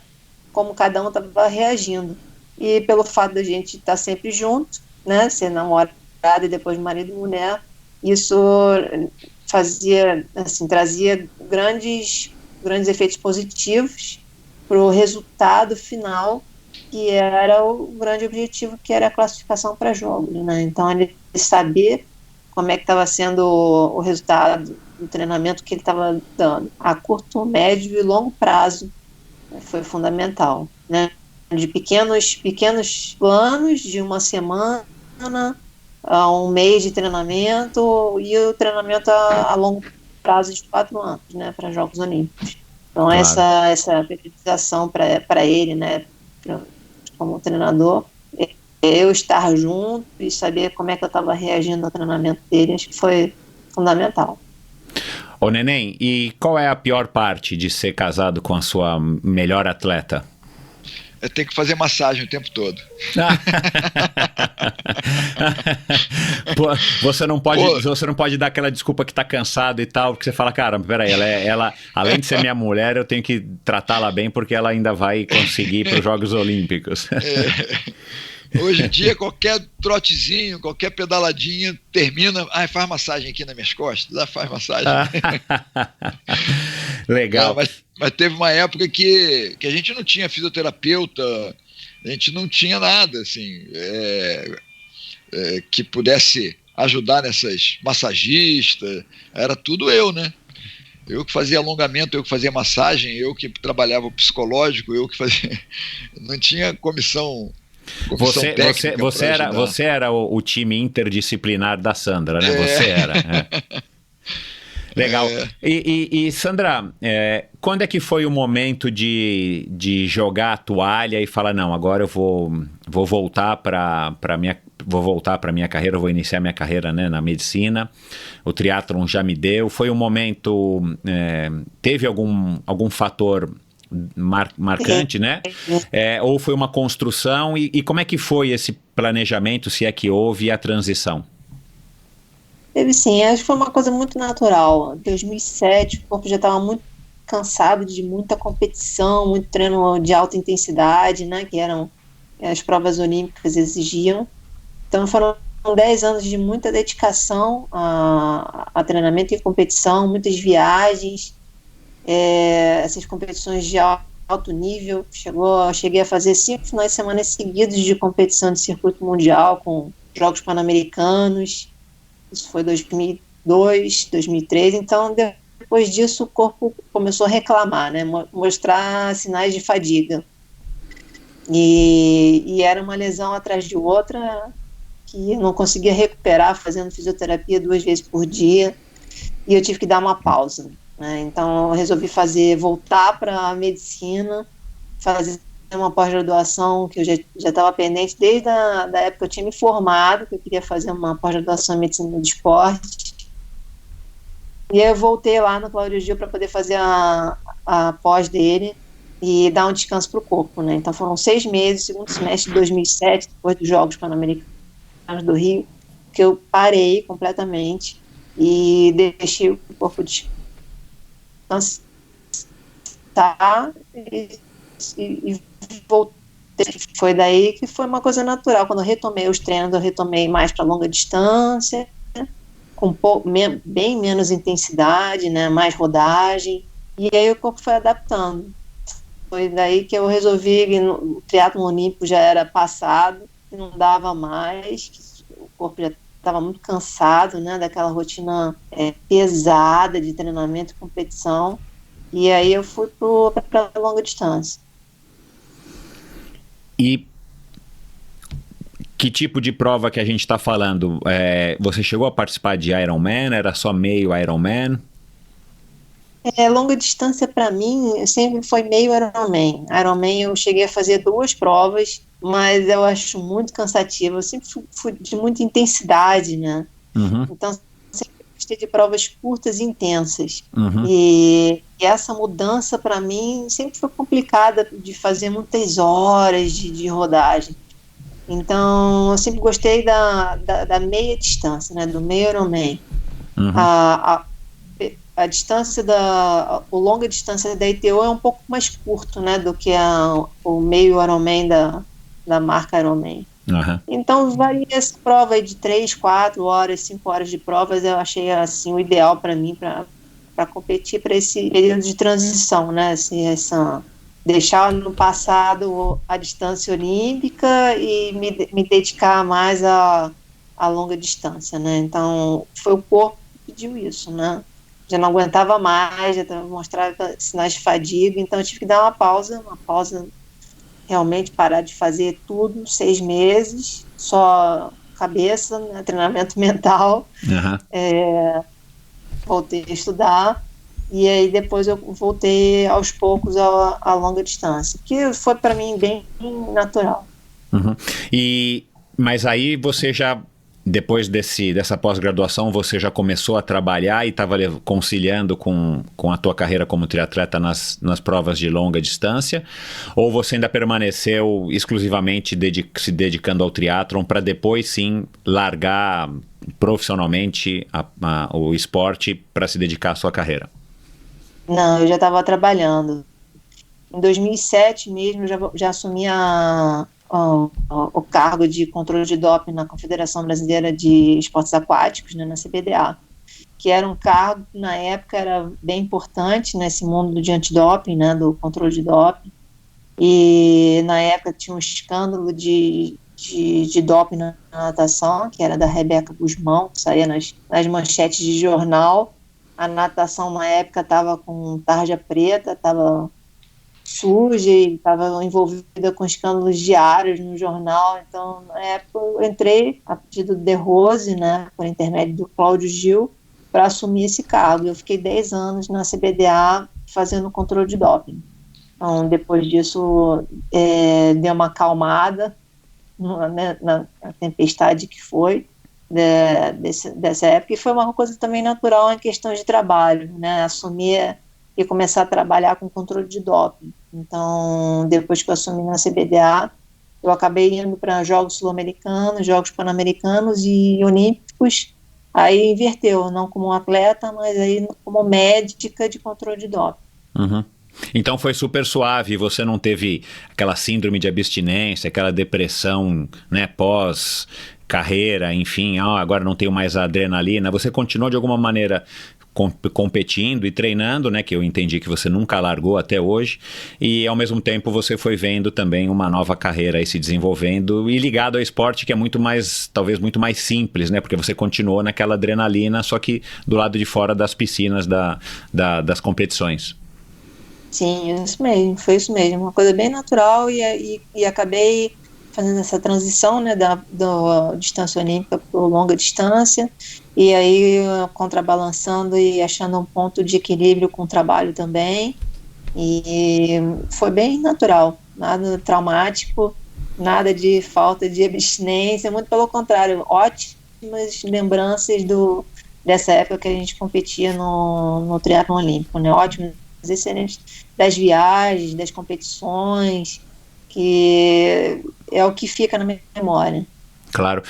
como cada um estava reagindo. E pelo fato da gente estar sempre junto, né? Ser namorado e depois marido e mulher, isso trazia grandes efeitos positivos para o resultado final, que era o grande objetivo, que era a classificação para jogos, né? Então, ele saber como é que estava sendo o resultado do treinamento que ele estava dando, a curto, médio e longo prazo, foi fundamental, né? De pequenos planos, de uma semana a um mês de treinamento, e o treinamento a longo prazo de 4 anos, né, para Jogos Olímpicos. Então, claro, essa periodização para ele, né, como treinador, eu estar junto e saber como é que eu estava reagindo ao treinamento dele, acho que foi fundamental. Ô Neném, e qual é a pior parte de ser casado com a sua melhor atleta? É ter que fazer massagem o tempo todo. Pô, você não pode dar aquela desculpa que tá cansado e tal, porque você fala, cara, peraí, ela além de ser minha mulher, eu tenho que tratá-la bem, porque ela ainda vai conseguir ir para os Jogos Olímpicos. Hoje em dia, qualquer trotezinho, qualquer pedaladinha, termina, faz massagem aqui nas minhas costas, faz massagem. Legal. Mas teve uma época que a gente não tinha fisioterapeuta, a gente não tinha nada, assim, que pudesse ajudar nessas massagistas, era tudo eu, né? Eu que fazia alongamento, eu que fazia massagem, eu que trabalhava o psicológico, eu que fazia... Não tinha comissão técnica. Você era o time interdisciplinar da Sandra, né? Você era. Legal. E Sandra, quando é que foi o momento de jogar a toalha e falar, não, agora eu vou voltar para minha carreira, eu vou iniciar minha carreira, né, na medicina, o triatlon já me deu, foi um momento, teve algum fator marcante, né? Ou foi uma construção, e como é que foi esse planejamento, se é que houve, a transição? Teve sim, acho que foi uma coisa muito natural. Em 2007, o corpo já estava muito cansado de muita competição, muito treino de alta intensidade, né, que eram as provas olímpicas exigiam. Então foram 10 anos de muita dedicação a treinamento e competição, muitas viagens, essas competições de alto nível. Cheguei a fazer 5 finais de semana seguidos de competição de circuito mundial com Jogos Pan-Americanos. Isso foi 2002, 2003, então depois disso o corpo começou a reclamar, né, mostrar sinais de fadiga, e era uma lesão atrás de outra, que eu não conseguia recuperar, fazendo fisioterapia 2 vezes por dia, e eu tive que dar uma pausa, né, então eu resolvi voltar para a medicina, fazer uma pós-graduação que eu já estava pendente desde da época que eu tinha me formado, que eu queria fazer uma pós-graduação em medicina do esporte, e aí eu voltei lá no Cláudio Gil para poder fazer a pós dele e dar um descanso para o corpo, né? Então foram 6 meses, segundo semestre de 2007, depois dos Jogos Pan-Americanos do Rio, que eu parei completamente e deixei o corpo descansar e voltei. Foi daí que foi uma coisa natural. Quando eu retomei os treinos, eu retomei mais para longa distância, com bem menos intensidade, né, mais rodagem, e aí o corpo foi adaptando. Foi daí que eu resolvi que o triatlon olímpico já era passado, que não dava mais, que o corpo já estava muito cansado, né, daquela rotina pesada de treinamento e competição. E aí eu fui para longa distância. E que tipo de prova que a gente está falando? Você chegou a participar de Ironman? Era só meio Ironman? Longa distância para mim sempre foi meio Ironman. Ironman eu cheguei a fazer 2 provas, mas eu acho muito cansativo. Eu sempre fui de muita intensidade, né? Uhum. Então sempre gostei de provas curtas e intensas. Uhum. E essa mudança para mim sempre foi complicada, de fazer muitas horas de rodagem. Então eu sempre gostei da meia distância, né? Do meio Ironman. Uhum. A distância o longa distância da ITO é um pouco mais curto, né, do que o meio Ironman da marca Ironman. Uhum. Então varia essa prova aí de 3, 4 horas, 5 horas de provas, eu achei assim o ideal para mim, para competir para esse período de transição, né, assim, deixar no passado a distância olímpica e me dedicar mais à longa distância, né. Então foi o corpo que pediu isso, né. Já não aguentava mais, já mostrava sinais de fadiga, então eu tive que dar uma pausa, realmente parar de fazer tudo, 6 meses, só cabeça, né, treinamento mental. Uhum. Voltei a estudar, e aí depois eu voltei aos poucos à longa distância, que foi para mim bem natural. Uhum. Mas aí você já, depois dessa pós-graduação, você já começou a trabalhar e estava conciliando com a tua carreira como triatleta nas provas de longa distância? Ou você ainda permaneceu exclusivamente se dedicando ao triatlon para depois sim largar profissionalmente o esporte para se dedicar à sua carreira? Não, eu já estava trabalhando. Em 2007 mesmo, eu já assumi o cargo de controle de doping na Confederação Brasileira de Esportes Aquáticos, né, na CBDA, que era um cargo que na época era bem importante nesse mundo de antidoping, né, do controle de doping, e na época tinha um escândalo de doping na natação, que era da Rebeca Guzmão, que saía nas manchetes de jornal. A natação na época estava com tarja preta, estava suja e estava envolvida com escândalos diários no jornal. Então, na época, eu entrei a pedido do De Rose, né, por intermédio do Cláudio Gil, para assumir esse cargo. Eu fiquei 10 anos na CBDA fazendo controle de doping. Então, depois disso, deu uma acalmada na tempestade que foi dessa época, e foi uma coisa também natural em questão de trabalho, né, assumir e começar a trabalhar com controle de doping. Então, depois que eu assumi na CBDA, eu acabei indo para Jogos Sul-Americanos, Jogos Pan-Americanos e Olímpicos. Aí inverteu, não como atleta, mas aí como médica de controle de doping. Uhum. Então foi super suave, você não teve aquela síndrome de abstinência, aquela depressão, né, pós-carreira, enfim, agora não tenho mais a adrenalina. Você continuou de alguma maneira competindo e treinando, né, que eu entendi que você nunca largou até hoje, e ao mesmo tempo você foi vendo também uma nova carreira aí se desenvolvendo e ligado ao esporte que é muito mais, talvez muito mais simples, né, porque você continuou naquela adrenalina, só que do lado de fora das piscinas das competições. Sim, isso mesmo, foi isso mesmo, uma coisa bem natural, e acabei fazendo essa transição, né, da distância olímpica para longa distância, e aí contrabalançando e achando um ponto de equilíbrio com o trabalho também, e foi bem natural, nada traumático, nada de falta de abstinência, muito pelo contrário, ótimas lembranças dessa época que a gente competia no triatlon olímpico, né, ótimas, excelentes, das viagens, das competições, que é o que fica na minha memória. Claro.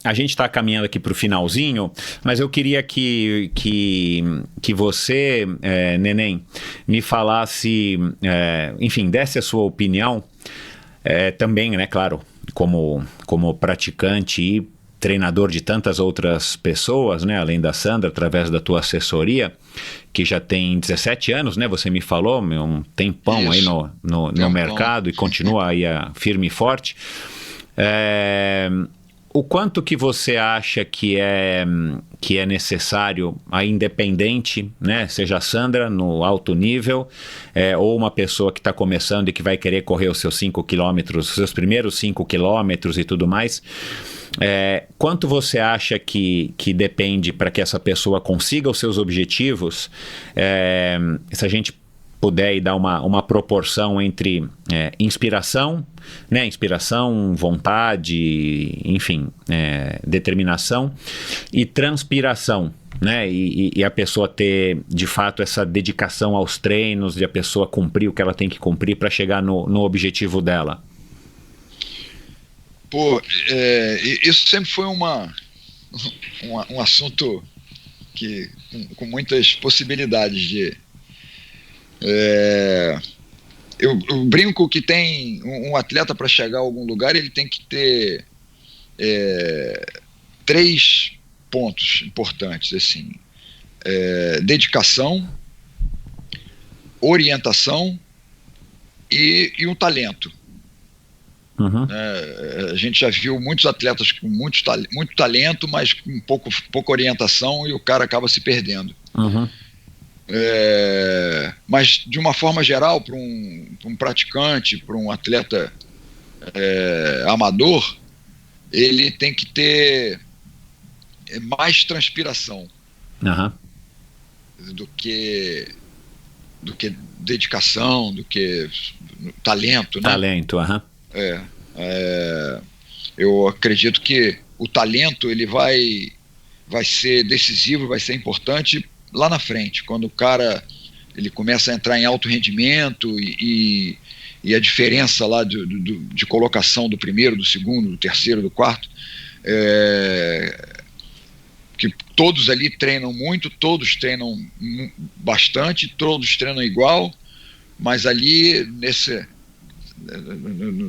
A gente está caminhando aqui para o finalzinho, mas eu queria que você, Neném, me falasse, enfim, desse a sua opinião, também, né, claro, como praticante e treinador de tantas outras pessoas, né, além da Sandra, através da tua assessoria, que já tem 17 anos, né, você me falou, um tempão aí no mercado e continua aí firme e forte. O quanto que você acha que é necessário, a independente, né, seja a Sandra no alto nível, ou uma pessoa que está começando e que vai querer correr os seus 5 quilômetros, os seus primeiros 5 quilômetros e tudo mais, quanto você acha que depende para que essa pessoa consiga os seus objetivos, se a gente puder aí dar uma proporção entre inspiração, né, inspiração, vontade, enfim, determinação e transpiração, né, e a pessoa ter de fato essa dedicação aos treinos, de a pessoa cumprir o que ela tem que cumprir para chegar no objetivo dela. Pô, isso sempre foi um assunto com muitas possibilidades de... Eu brinco que tem um atleta, para chegar a algum lugar, ele tem que ter 3 pontos importantes, assim: dedicação, orientação e um talento. Uhum. A gente já viu muitos atletas com muito talento, mas com pouca orientação, e o cara acaba se perdendo. Uhum. Mas de uma forma geral, para um praticante, para um atleta amador, ele tem que ter mais transpiração do que dedicação, do que talento, né? Talento, eu acredito que o talento ele vai ser decisivo, vai ser importante lá na frente, quando o cara ele começa a entrar em alto rendimento e a diferença lá de colocação do primeiro, do segundo, do terceiro, do quarto, que todos ali treinam muito, todos treinam bastante, todos treinam igual, mas ali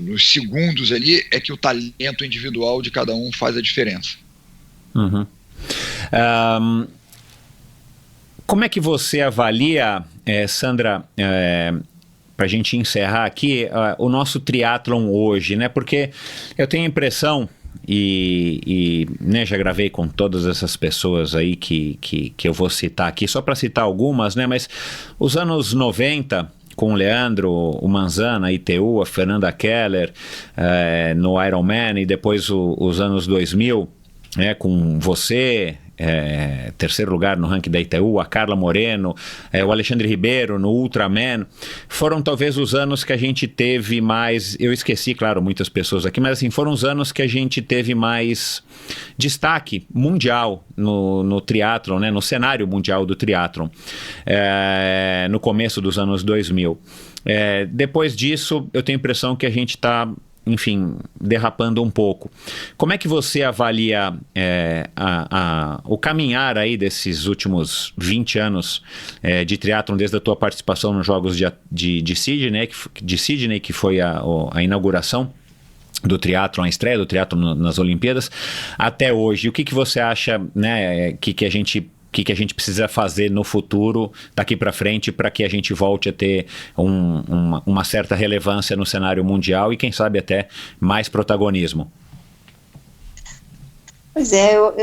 nos segundos ali é que o talento individual de cada um faz a diferença. Uhum. Como é que você avalia, Sandra, para a gente encerrar aqui, o nosso triatlon hoje, né? Porque eu tenho a impressão, né, já gravei com todas essas pessoas aí que eu vou citar aqui, só para citar algumas, né? Mas os anos 90, com o Leandro, o Manzana, a ITU, a Fernanda Keller, no Ironman, e depois os anos 2000, com você... terceiro lugar no ranking da ITU, a Carla Moreno, o Alexandre Ribeiro no Ultraman, foram talvez os anos que a gente teve mais, eu esqueci, claro, muitas pessoas aqui, mas assim, foram os anos que a gente teve mais destaque mundial no triatlon, né, no cenário mundial do triatlon, no começo dos anos 2000. Depois disso, eu tenho a impressão que a gente está, enfim, derrapando um pouco. Como é que você avalia o caminhar aí desses últimos 20 anos de triatlon, desde a tua participação nos Jogos de Sydney, que foi a inauguração do triatlon, a estreia do triatlon nas Olimpíadas, até hoje? O que você acha, né, que a gente precisa fazer no futuro, daqui para frente, para que a gente volte a ter uma certa relevância no cenário mundial e, quem sabe, até mais protagonismo? Pois eu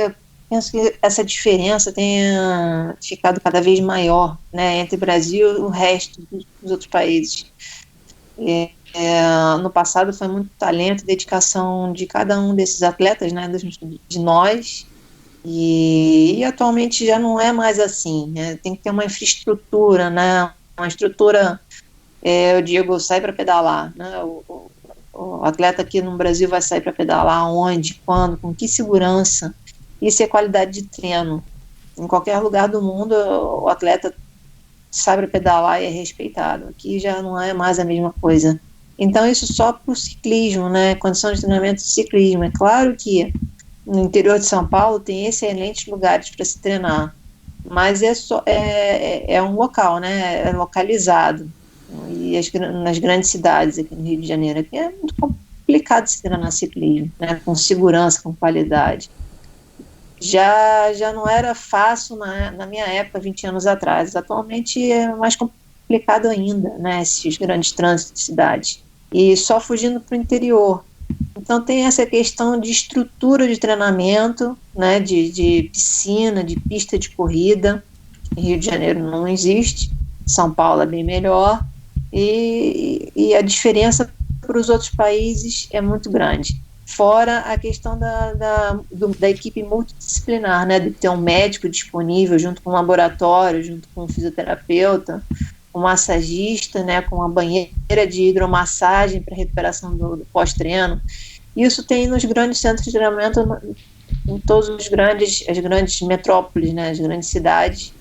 penso que essa diferença tenha ficado cada vez maior, né, entre o Brasil e o resto dos outros países. No passado foi muito talento e dedicação de cada um desses atletas, né, de nós. E atualmente já não é mais assim, né? Tem que ter uma infraestrutura, né? Uma estrutura, eu digo, sai para pedalar, né? O atleta aqui no Brasil vai sair para pedalar onde, quando, com que segurança. Isso é qualidade de treino. Em qualquer lugar do mundo o atleta sai para pedalar e é respeitado. Aqui já não é mais a mesma coisa. Então isso só para o ciclismo, né? Condição de treinamento de ciclismo. É claro que no interior de São Paulo tem excelentes lugares para se treinar, mas é um local, né? É localizado. E nas grandes cidades aqui no Rio de Janeiro aqui é muito complicado se treinar ciclismo, né? Com segurança, com qualidade. já não era fácil na minha época, 20 anos atrás. Atualmente é mais complicado ainda, né, esses grandes trânsitos de cidade. E só fugindo para o interior. Então tem essa questão de estrutura de treinamento, né, de piscina, de pista de corrida. Em Rio de Janeiro não existe, São Paulo é bem melhor, e a diferença para os outros países é muito grande. Fora a questão da equipe multidisciplinar, né, de ter um médico disponível junto com um laboratório, junto com um fisioterapeuta, um massagista, né, com uma banheira de hidromassagem para recuperação do pós-treino. Isso tem nos grandes centros de treinamento, em todas as grandes metrópoles, né, as grandes cidades,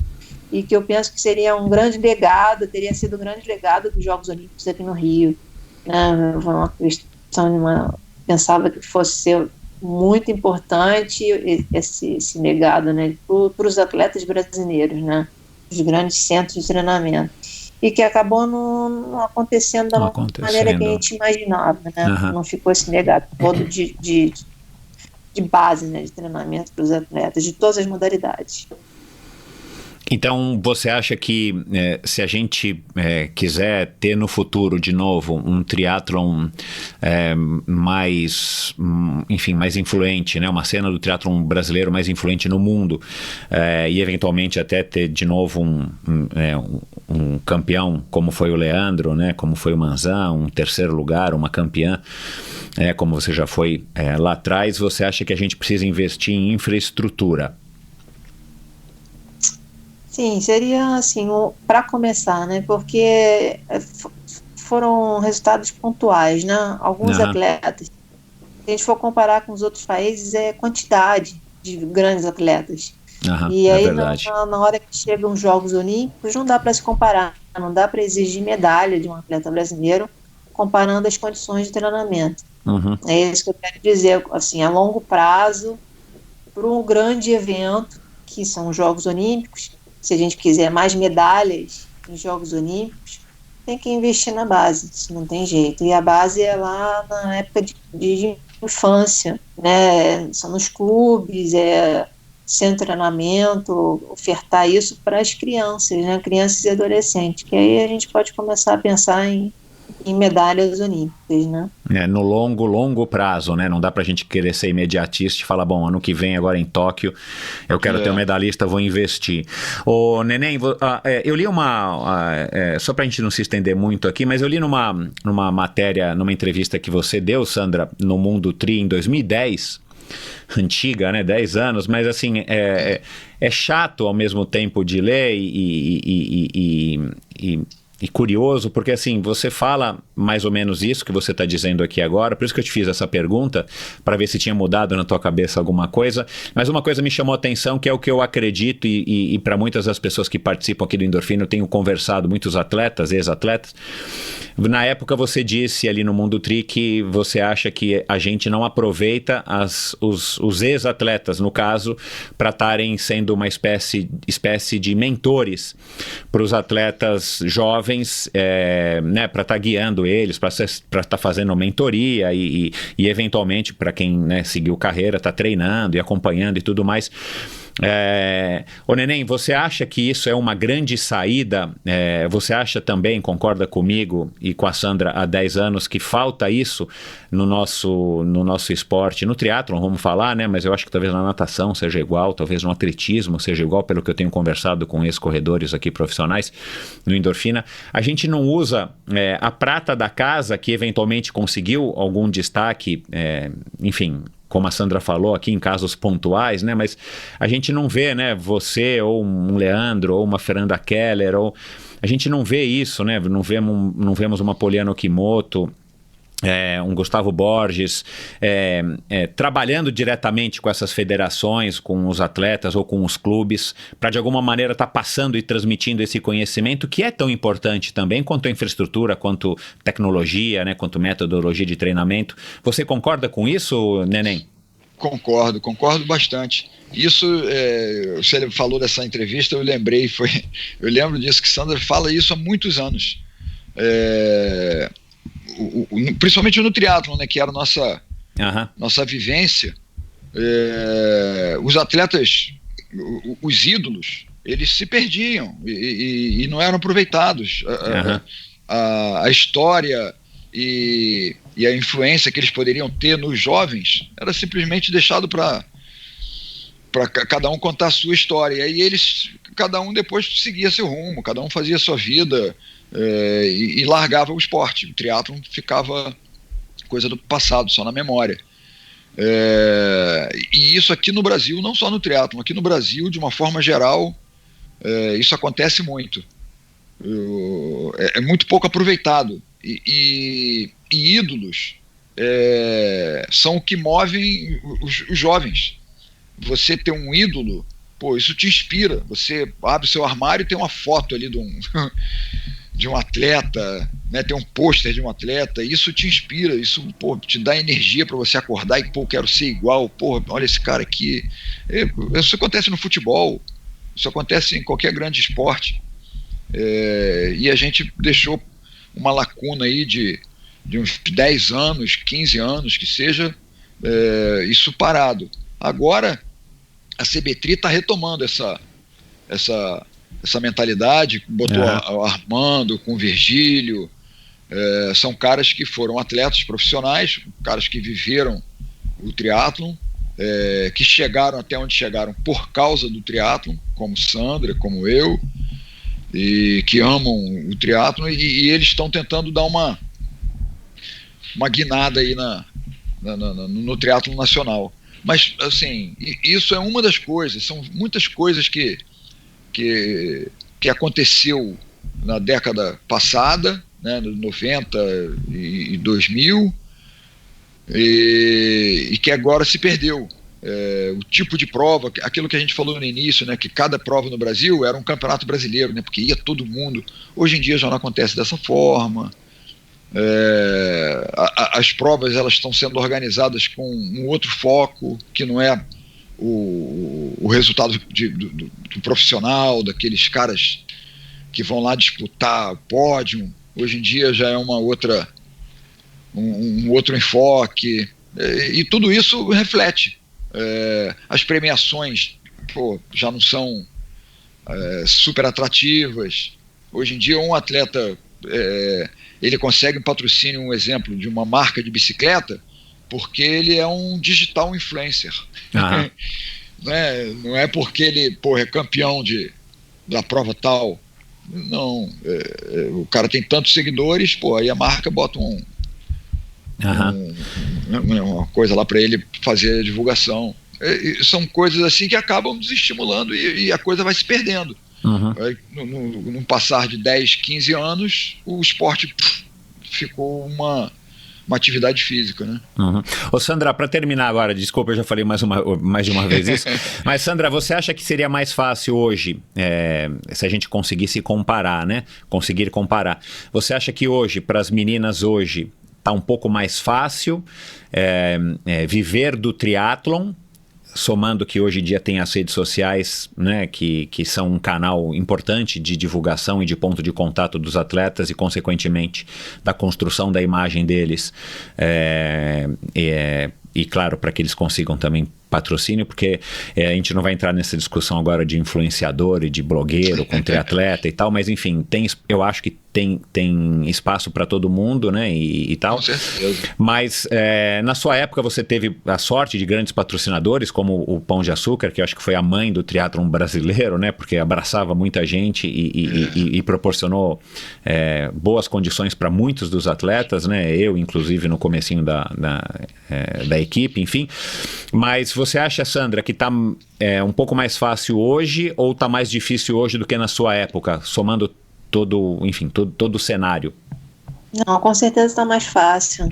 e que eu penso que seria um grande legado, teria sido um grande legado dos Jogos Olímpicos aqui no Rio. Né, uma questão pensava que fosse ser muito importante esse legado, né, para os atletas brasileiros, né, os grandes centros de treinamento. E que acabou não acontecendo da maneira que a gente imaginava, né? Uhum. Não ficou esse legado todo de base, né, de treinamento para os atletas, de todas as modalidades. Então, você acha que se a gente quiser ter no futuro, de novo, um triatlon mais influente, né? Uma cena do triatlon brasileiro mais influente no mundo, e eventualmente até ter de novo um campeão como foi o Leandro, né? Como foi o Manzan, um terceiro lugar, uma campeã, como você já foi lá atrás, você acha que a gente precisa investir em infraestrutura? Sim, seria assim, para começar, né? Porque foram resultados pontuais, né? Alguns atletas, se a gente for comparar com os outros países, é quantidade de grandes atletas. E aí, na hora que chegam os Jogos Olímpicos, não dá para se comparar, não dá para exigir medalha de um atleta brasileiro comparando as condições de treinamento. É isso que eu quero dizer, assim, a longo prazo, para um grande evento, que são os Jogos Olímpicos. Se a gente quiser mais medalhas em Jogos Olímpicos, tem que investir na base, isso não tem jeito. E a base é lá na época de infância, né? São nos clubes, sem treinamento, ofertar isso para as crianças, né? Crianças e adolescentes, que aí a gente pode começar a pensar em medalhas olímpicas, né? No longo prazo, né? Não dá pra gente querer ser imediatista e falar, bom, ano que vem, agora em Tóquio, eu quero ter um medalhista, vou investir. Ô, Neném, eu li só pra gente não se estender muito aqui, mas eu li numa matéria, numa entrevista que você deu, Sandra, no Mundo Tri, em 2010, antiga, né, 10 anos, mas assim, é chato ao mesmo tempo de ler e curioso, porque assim, você fala mais ou menos isso que você está dizendo aqui agora, por isso que eu te fiz essa pergunta, para ver se tinha mudado na tua cabeça alguma coisa, mas uma coisa me chamou a atenção, que é o que eu acredito, e para muitas das pessoas que participam aqui do Endorfina, eu tenho conversado, muitos atletas, ex-atletas, na época você disse ali no Mundo Tri que você acha que a gente não aproveita os ex-atletas, no caso, para estarem sendo uma espécie de mentores para os atletas jovens, né, para estar guiando eles, para estar fazendo mentoria e eventualmente para quem, né, seguiu carreira, está treinando e acompanhando e tudo mais. Ô Neném, você acha que isso é uma grande saída? Você acha também, concorda comigo e com a Sandra há 10 anos, que falta isso no nosso esporte, no triatlon, vamos falar, né? Mas eu acho que talvez na natação seja igual, talvez no atletismo seja igual, pelo que eu tenho conversado com ex-corredores aqui profissionais no Endorfina. A gente não usa a prata da casa, que eventualmente conseguiu algum destaque, enfim, como a Sandra falou aqui, em casos pontuais, né? Mas a gente não vê, né, você ou um Leandro ou uma Fernanda Keller, a gente não vê isso, né? Não vemos uma Poliana Okimoto, um Gustavo Borges, trabalhando diretamente com essas federações, com os atletas ou com os clubes, para de alguma maneira estar passando e transmitindo esse conhecimento, que é tão importante também quanto a infraestrutura, quanto tecnologia, né, quanto metodologia de treinamento. Você concorda com isso, Neném? Concordo bastante. Isso, você falou dessa entrevista, eu lembro disso, que Sandra fala isso há muitos anos. Principalmente no triatlon, né, que era a nossa vivência, os atletas, os ídolos, eles se perdiam e não eram aproveitados. A história e a influência que eles poderiam ter nos jovens era simplesmente deixado para cada um contar a sua história. E eles, cada um depois seguia seu rumo, cada um fazia sua vida e largava o esporte. O triatlon ficava coisa do passado, só na memória. E isso aqui no Brasil, não só no triatlon, aqui no Brasil, de uma forma geral, isso acontece muito. É muito pouco aproveitado. E ídolos são o que movem os jovens. Você ter um ídolo, pô, isso te inspira. Você abre o seu armário e tem uma foto ali de um atleta, né? Tem um pôster de um atleta, isso te inspira, isso, pô, te dá energia para você acordar e, pô, quero ser igual, pô, olha esse cara aqui. Isso acontece no futebol, isso acontece em qualquer grande esporte. E a gente deixou uma lacuna aí de uns 10 anos, 15 anos, que seja, isso parado. Agora, a CBTRI está retomando essa mentalidade, botou o Armando com o Virgílio, são caras que foram atletas profissionais, caras que viveram o triatlon, que chegaram até onde chegaram por causa do triatlon, como Sandra, como eu, e que amam o triatlon, e eles estão tentando dar uma guinada aí no triatlon nacional. Mas, assim, isso é uma das coisas, são muitas coisas que aconteceu na década passada, né, 90 e 2000, e que agora se perdeu. O tipo de prova, aquilo que a gente falou no início, né, que cada prova no Brasil era um campeonato brasileiro, né, porque ia todo mundo. Hoje em dia já não acontece dessa forma. As provas, elas estão sendo organizadas com um outro foco, que não é o resultado do profissional, daqueles caras que vão lá disputar pódio. Hoje em dia já é um outro enfoque, e tudo isso reflete. As premiações, pô, já não são super atrativas. Hoje em dia um atleta ele consegue um patrocínio, um exemplo, de uma marca de bicicleta, porque ele é um digital influencer. Não é porque ele, pô, é campeão da prova tal. Não, o cara tem tantos seguidores, pô, aí a marca bota uma coisa lá para ele fazer a divulgação. São coisas assim que acabam desestimulando e a coisa vai se perdendo. No passar de 10, 15 anos, o esporte ficou uma atividade física, né? Ô Sandra, para terminar agora, desculpa, eu já falei mais de uma vez isso, mas Sandra, você acha que seria mais fácil hoje, se a gente conseguisse comparar, né? Conseguir comparar. Você acha que hoje, para as meninas hoje, tá um pouco mais fácil viver do triatlon, somando que hoje em dia tem as redes sociais, né, que são um canal importante de divulgação e de ponto de contato dos atletas e, consequentemente, da construção da imagem deles, e claro, para que eles consigam também patrocínio, porque a gente não vai entrar nessa discussão agora de influenciador e de blogueiro com triatleta e tal, mas enfim, eu acho que tem espaço para todo mundo, né, e tal. Com certeza. Mas na sua época você teve a sorte de grandes patrocinadores, como o Pão de Açúcar, que eu acho que foi a mãe do triatlon brasileiro, né, porque abraçava muita gente e proporcionou boas condições para muitos dos atletas, né, eu inclusive no comecinho da equipe, enfim. Mas você acha, Sandra, que está um pouco mais fácil hoje ou está mais difícil hoje do que na sua época, somando todo o cenário? Não, com certeza está mais fácil.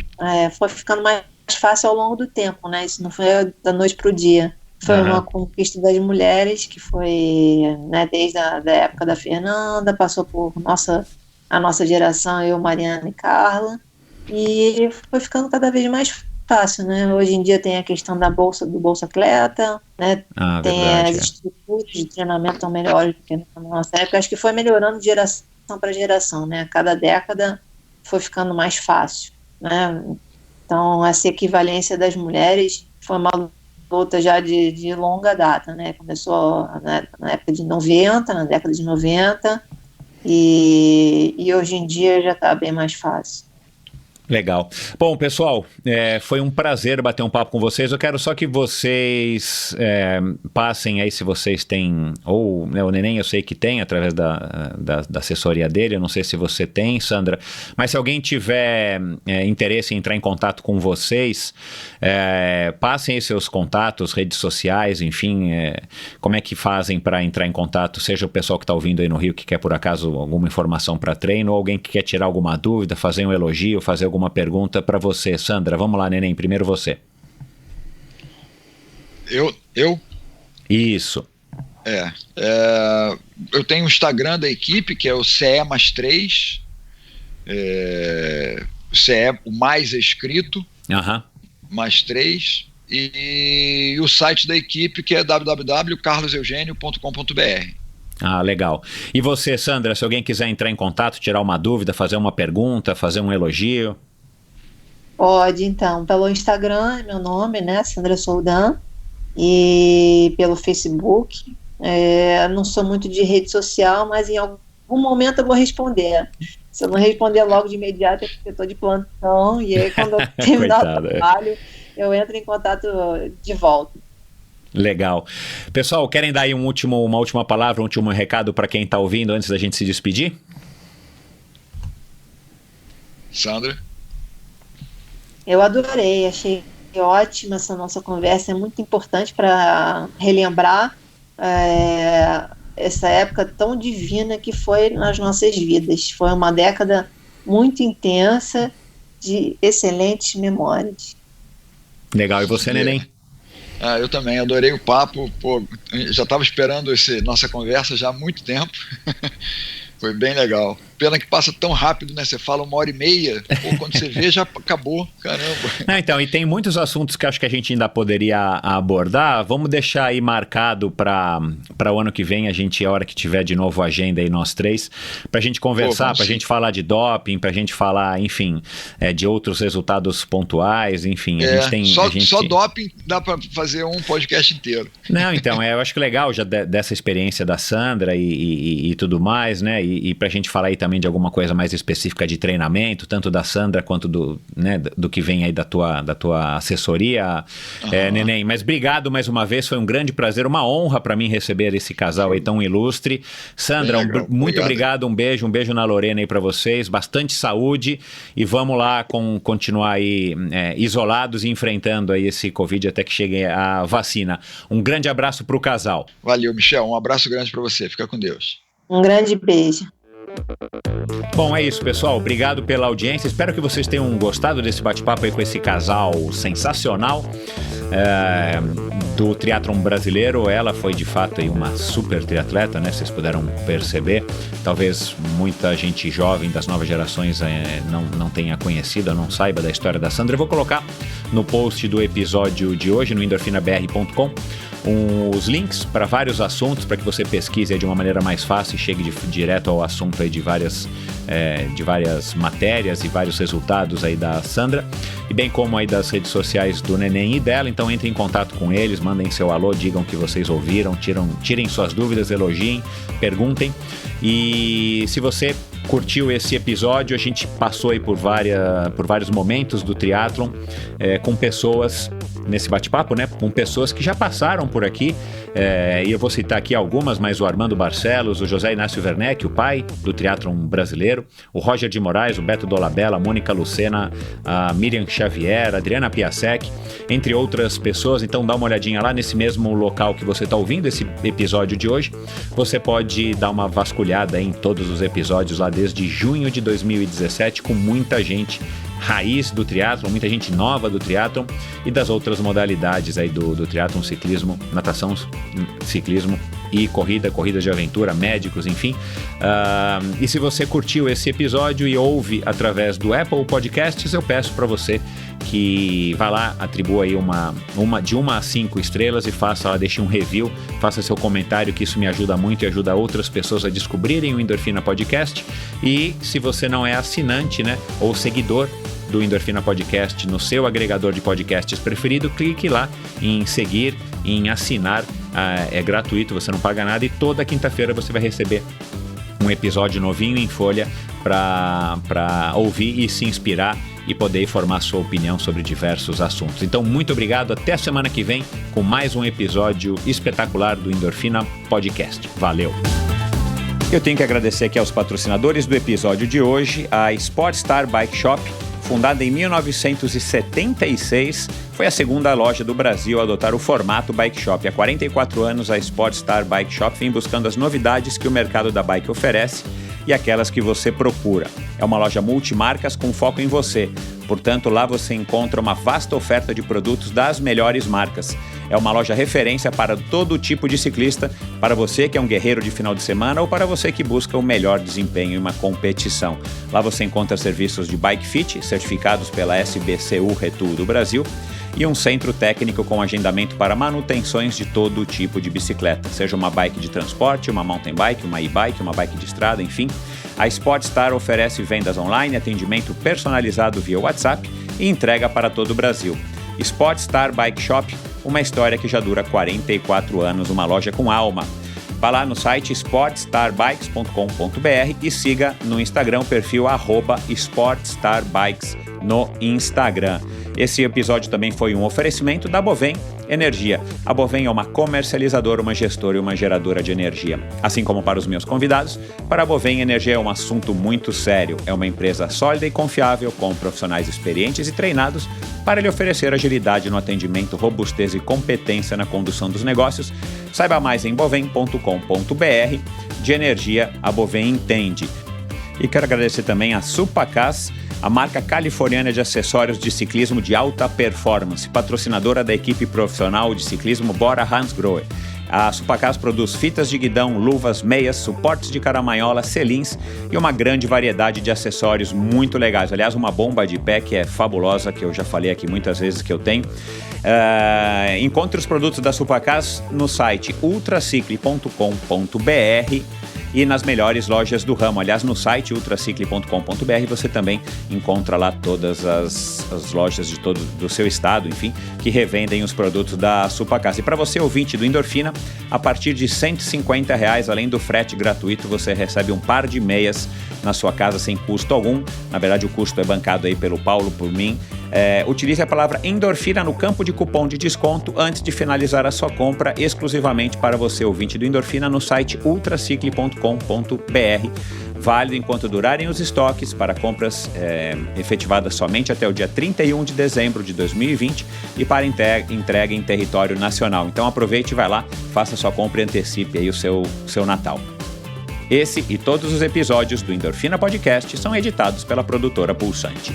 Foi ficando mais fácil ao longo do tempo, né? Isso não foi da noite para o dia. Foi uma conquista das mulheres que foi, né, desde a época da Fernanda, passou por a nossa geração, eu, Mariana e Carla, e foi ficando cada vez mais fácil, né? Hoje em dia tem a questão do Bolsa Atleta, né? Tem as estruturas de treinamento estão melhores do que na nossa época. Acho que foi melhorando de geração para geração, né? Cada década foi ficando mais fácil, né? Então essa equivalência das mulheres foi uma luta já de longa data, né? Começou na época de 90, na década de 90, e hoje em dia já está bem mais fácil. Legal. Bom, pessoal, foi um prazer bater um papo com vocês. Eu quero só que vocês passem aí se vocês têm, ou né, o Neném eu sei que tem, através da assessoria dele, eu não sei se você tem, Sandra, mas se alguém tiver interesse em entrar em contato com vocês, passem aí seus contatos, redes sociais, enfim, como é que fazem para entrar em contato, seja o pessoal que está ouvindo aí no Rio que quer por acaso alguma informação para treino, ou alguém que quer tirar alguma dúvida, fazer um elogio, fazer alguma pergunta para você. Sandra, vamos lá, Neném, primeiro você. Eu? Isso. Eu tenho o Instagram da equipe, que é o CE+3, CE, o mais é escrito, +3, e o site da equipe, que é www.carloseugênio.com.br. Ah, legal. E você, Sandra, se alguém quiser entrar em contato, tirar uma dúvida, fazer uma pergunta, fazer um elogio? Pode, então, pelo Instagram, meu nome, né, Sandra Soldan, e pelo Facebook. Não sou muito de rede social, mas em algum momento eu vou responder. Se eu não responder logo de imediato, é porque eu estou de plantão, e aí quando eu terminar o trabalho, eu entro em contato de volta. Legal. Pessoal, querem dar aí uma última palavra, um último recado para quem está ouvindo antes da gente se despedir? Sandra? Eu adorei, achei ótima essa nossa conversa, é muito importante para relembrar essa época tão divina que foi nas nossas vidas. Foi uma década muito intensa, de excelentes memórias. Legal, e você, Neném? Eu também adorei o papo, já estava esperando nossa conversa já há muito tempo. Foi bem legal. Pena que passa tão rápido, né? Você fala 1h30, quando você vê já acabou, caramba. Então, e tem muitos assuntos que acho que a gente ainda poderia abordar. Vamos deixar aí marcado para o ano que vem, a hora que tiver de novo a agenda aí, nós três, para a gente conversar, para a gente falar de doping, para a gente falar, enfim, de outros resultados pontuais, enfim. A gente tem, só doping dá para fazer um podcast inteiro. Não, então, eu acho que legal já dessa experiência da Sandra e tudo mais, né? E para a gente falar aí também de alguma coisa mais específica de treinamento, tanto da Sandra quanto do que vem aí da tua assessoria, Neném. Mas obrigado mais uma vez, foi um grande prazer, uma honra para mim receber esse casal aí tão ilustre. Sandra, muito obrigado, um beijo na Lorena aí para vocês, bastante saúde e vamos lá continuar aí isolados e enfrentando aí esse Covid até que chegue a vacina. Um grande abraço para o casal. Valeu, Michel, um abraço grande para você, fica com Deus. Um grande beijo. Bom, é isso, pessoal. Obrigado pela audiência. Espero que vocês tenham gostado desse bate-papo aí com esse casal sensacional do triatlon brasileiro. Ela foi, de fato, aí uma super triatleta, né? Vocês puderam perceber. Talvez muita gente jovem das novas gerações não tenha conhecido, não saiba da história da Sandra. Eu vou colocar no post do episódio de hoje, no endorfinabr.com, os links para vários assuntos, para que você pesquise de uma maneira mais fácil e chegue direto ao assunto aí de várias matérias e vários resultados aí da Sandra, e bem como aí das redes sociais do Neném e dela. Então entre em contato com eles, mandem seu alô, digam que vocês ouviram, tirem suas dúvidas, elogiem, perguntem. E se você curtiu esse episódio, a gente passou aí por vários momentos do triatlon com pessoas nesse bate-papo, né? Com pessoas que já passaram por aqui, e eu vou citar aqui algumas, mas o Armando Barcelos, o José Inácio Werneck, o pai do triatlon brasileiro, o Roger de Moraes, o Beto Dolabella, a Mônica Lucena, a Miriam Xavier, a Adriana Piasek, entre outras pessoas. Então dá uma olhadinha lá nesse mesmo local que você está ouvindo esse episódio de hoje. Você pode dar uma vasculhada em todos os episódios lá desde junho de 2017, com muita gente raiz do triatlon, muita gente nova do triatlon e das outras modalidades aí do triatlon, ciclismo, natação, ciclismo e corridas de aventura, médicos, enfim. E se você curtiu esse episódio e ouve através do Apple Podcasts, eu peço para você que vá lá, atribua aí de 1 a 5 estrelas e deixe um review, faça seu comentário, que isso me ajuda muito e ajuda outras pessoas a descobrirem o Endorfina Podcast. E se você não é assinante, né, ou seguidor do Endorfina Podcast no seu agregador de podcasts preferido, clique lá em seguir, em assinar, é gratuito, você não paga nada, e toda quinta-feira você vai receber um episódio novinho em folha para ouvir e se inspirar e poder formar sua opinião sobre diversos assuntos. Então, muito obrigado, até a semana que vem com mais um episódio espetacular do Endorfina Podcast. Valeu! Eu tenho que agradecer aqui aos patrocinadores do episódio de hoje, a Sportstar Bike Shop. Fundada em 1976, foi a segunda loja do Brasil a adotar o formato bike shop. Há 44 anos, a Sportstar Bike Shop vem buscando as novidades que o mercado da bike oferece e aquelas que você procura. É uma loja multimarcas com foco em você. Portanto, lá você encontra uma vasta oferta de produtos das melhores marcas. É uma loja referência para todo tipo de ciclista, para você que é um guerreiro de final de semana ou para você que busca o melhor desempenho em uma competição. Lá você encontra serviços de bike fit, certificados pela SBCU Retool do Brasil, e um centro técnico com agendamento para manutenções de todo tipo de bicicleta, seja uma bike de transporte, uma mountain bike, uma e-bike, uma bike de estrada, enfim. A Sportstar oferece vendas online, atendimento personalizado via WhatsApp e entrega para todo o Brasil. Sportstar Bike Shop, uma história que já dura 44 anos, uma loja com alma. Vá lá no site sportstarbikes.com.br e siga no Instagram o perfil @sportstarbikes no Instagram. Esse episódio também foi um oferecimento da Bovem Energia. A Bovem é uma comercializadora, uma gestora e uma geradora de energia. Assim como para os meus convidados, para a Bovem Energia é um assunto muito sério. É uma empresa sólida e confiável, com profissionais experientes e treinados para lhe oferecer agilidade no atendimento, robustez e competência na condução dos negócios. Saiba mais em bovem.com.br. De energia, a Bovem entende. E quero agradecer também a Supacaz, a marca californiana de acessórios de ciclismo de alta performance, patrocinadora da equipe profissional de ciclismo Bora Hansgrohe. A Supacaz produz fitas de guidão, luvas, meias, suportes de caramanhola, selins e uma grande variedade de acessórios muito legais. Aliás, uma bomba de pé que é fabulosa, que eu já falei aqui muitas vezes que eu tenho. Encontre os produtos da Supacaz no site ultracicle.com.br e nas melhores lojas do ramo. Aliás, no site ultracicle.com.br você também encontra lá todas as lojas de todo do seu estado, enfim, que revendem os produtos da Supacaz. E para você, ouvinte do Endorfina, a partir de R$150, além do frete gratuito, você recebe um par de meias na sua casa sem custo algum. Na verdade, o custo é bancado aí pelo Paulo, por mim. Utilize a palavra endorfina no campo de cupom de desconto antes de finalizar a sua compra, exclusivamente para você, ouvinte do Endorfina, no site ultracicle.com.br. Válido enquanto durarem os estoques, para compras efetivadas somente até o dia 31 de dezembro de 2020 e para entrega em território nacional. Então aproveite e vai lá, faça sua compra e antecipe aí o seu Natal. Esse e todos os episódios do Endorfina Podcast são editados pela produtora Pulsante.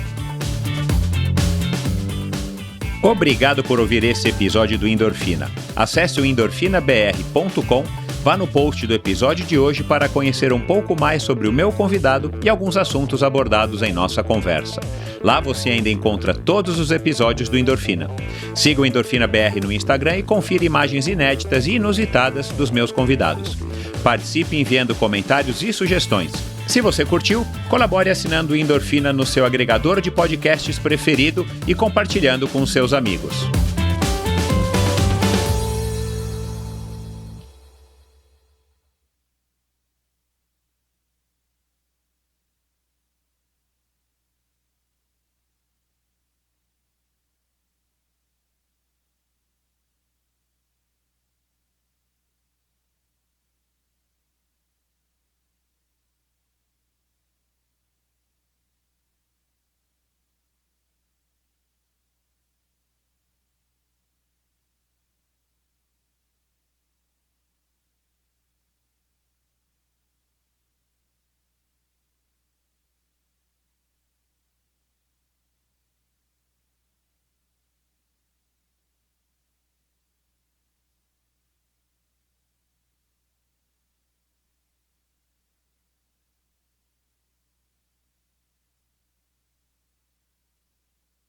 Obrigado por ouvir esse episódio do Endorfina. Acesse o endorfinabr.com, vá no post do episódio de hoje para conhecer um pouco mais sobre o meu convidado e alguns assuntos abordados em nossa conversa. Lá você ainda encontra todos os episódios do Endorfina. Siga o Endorfina BR no Instagram e confira imagens inéditas e inusitadas dos meus convidados. Participe enviando comentários e sugestões. Se você curtiu, colabore assinando o Endorfina no seu agregador de podcasts preferido e compartilhando com seus amigos.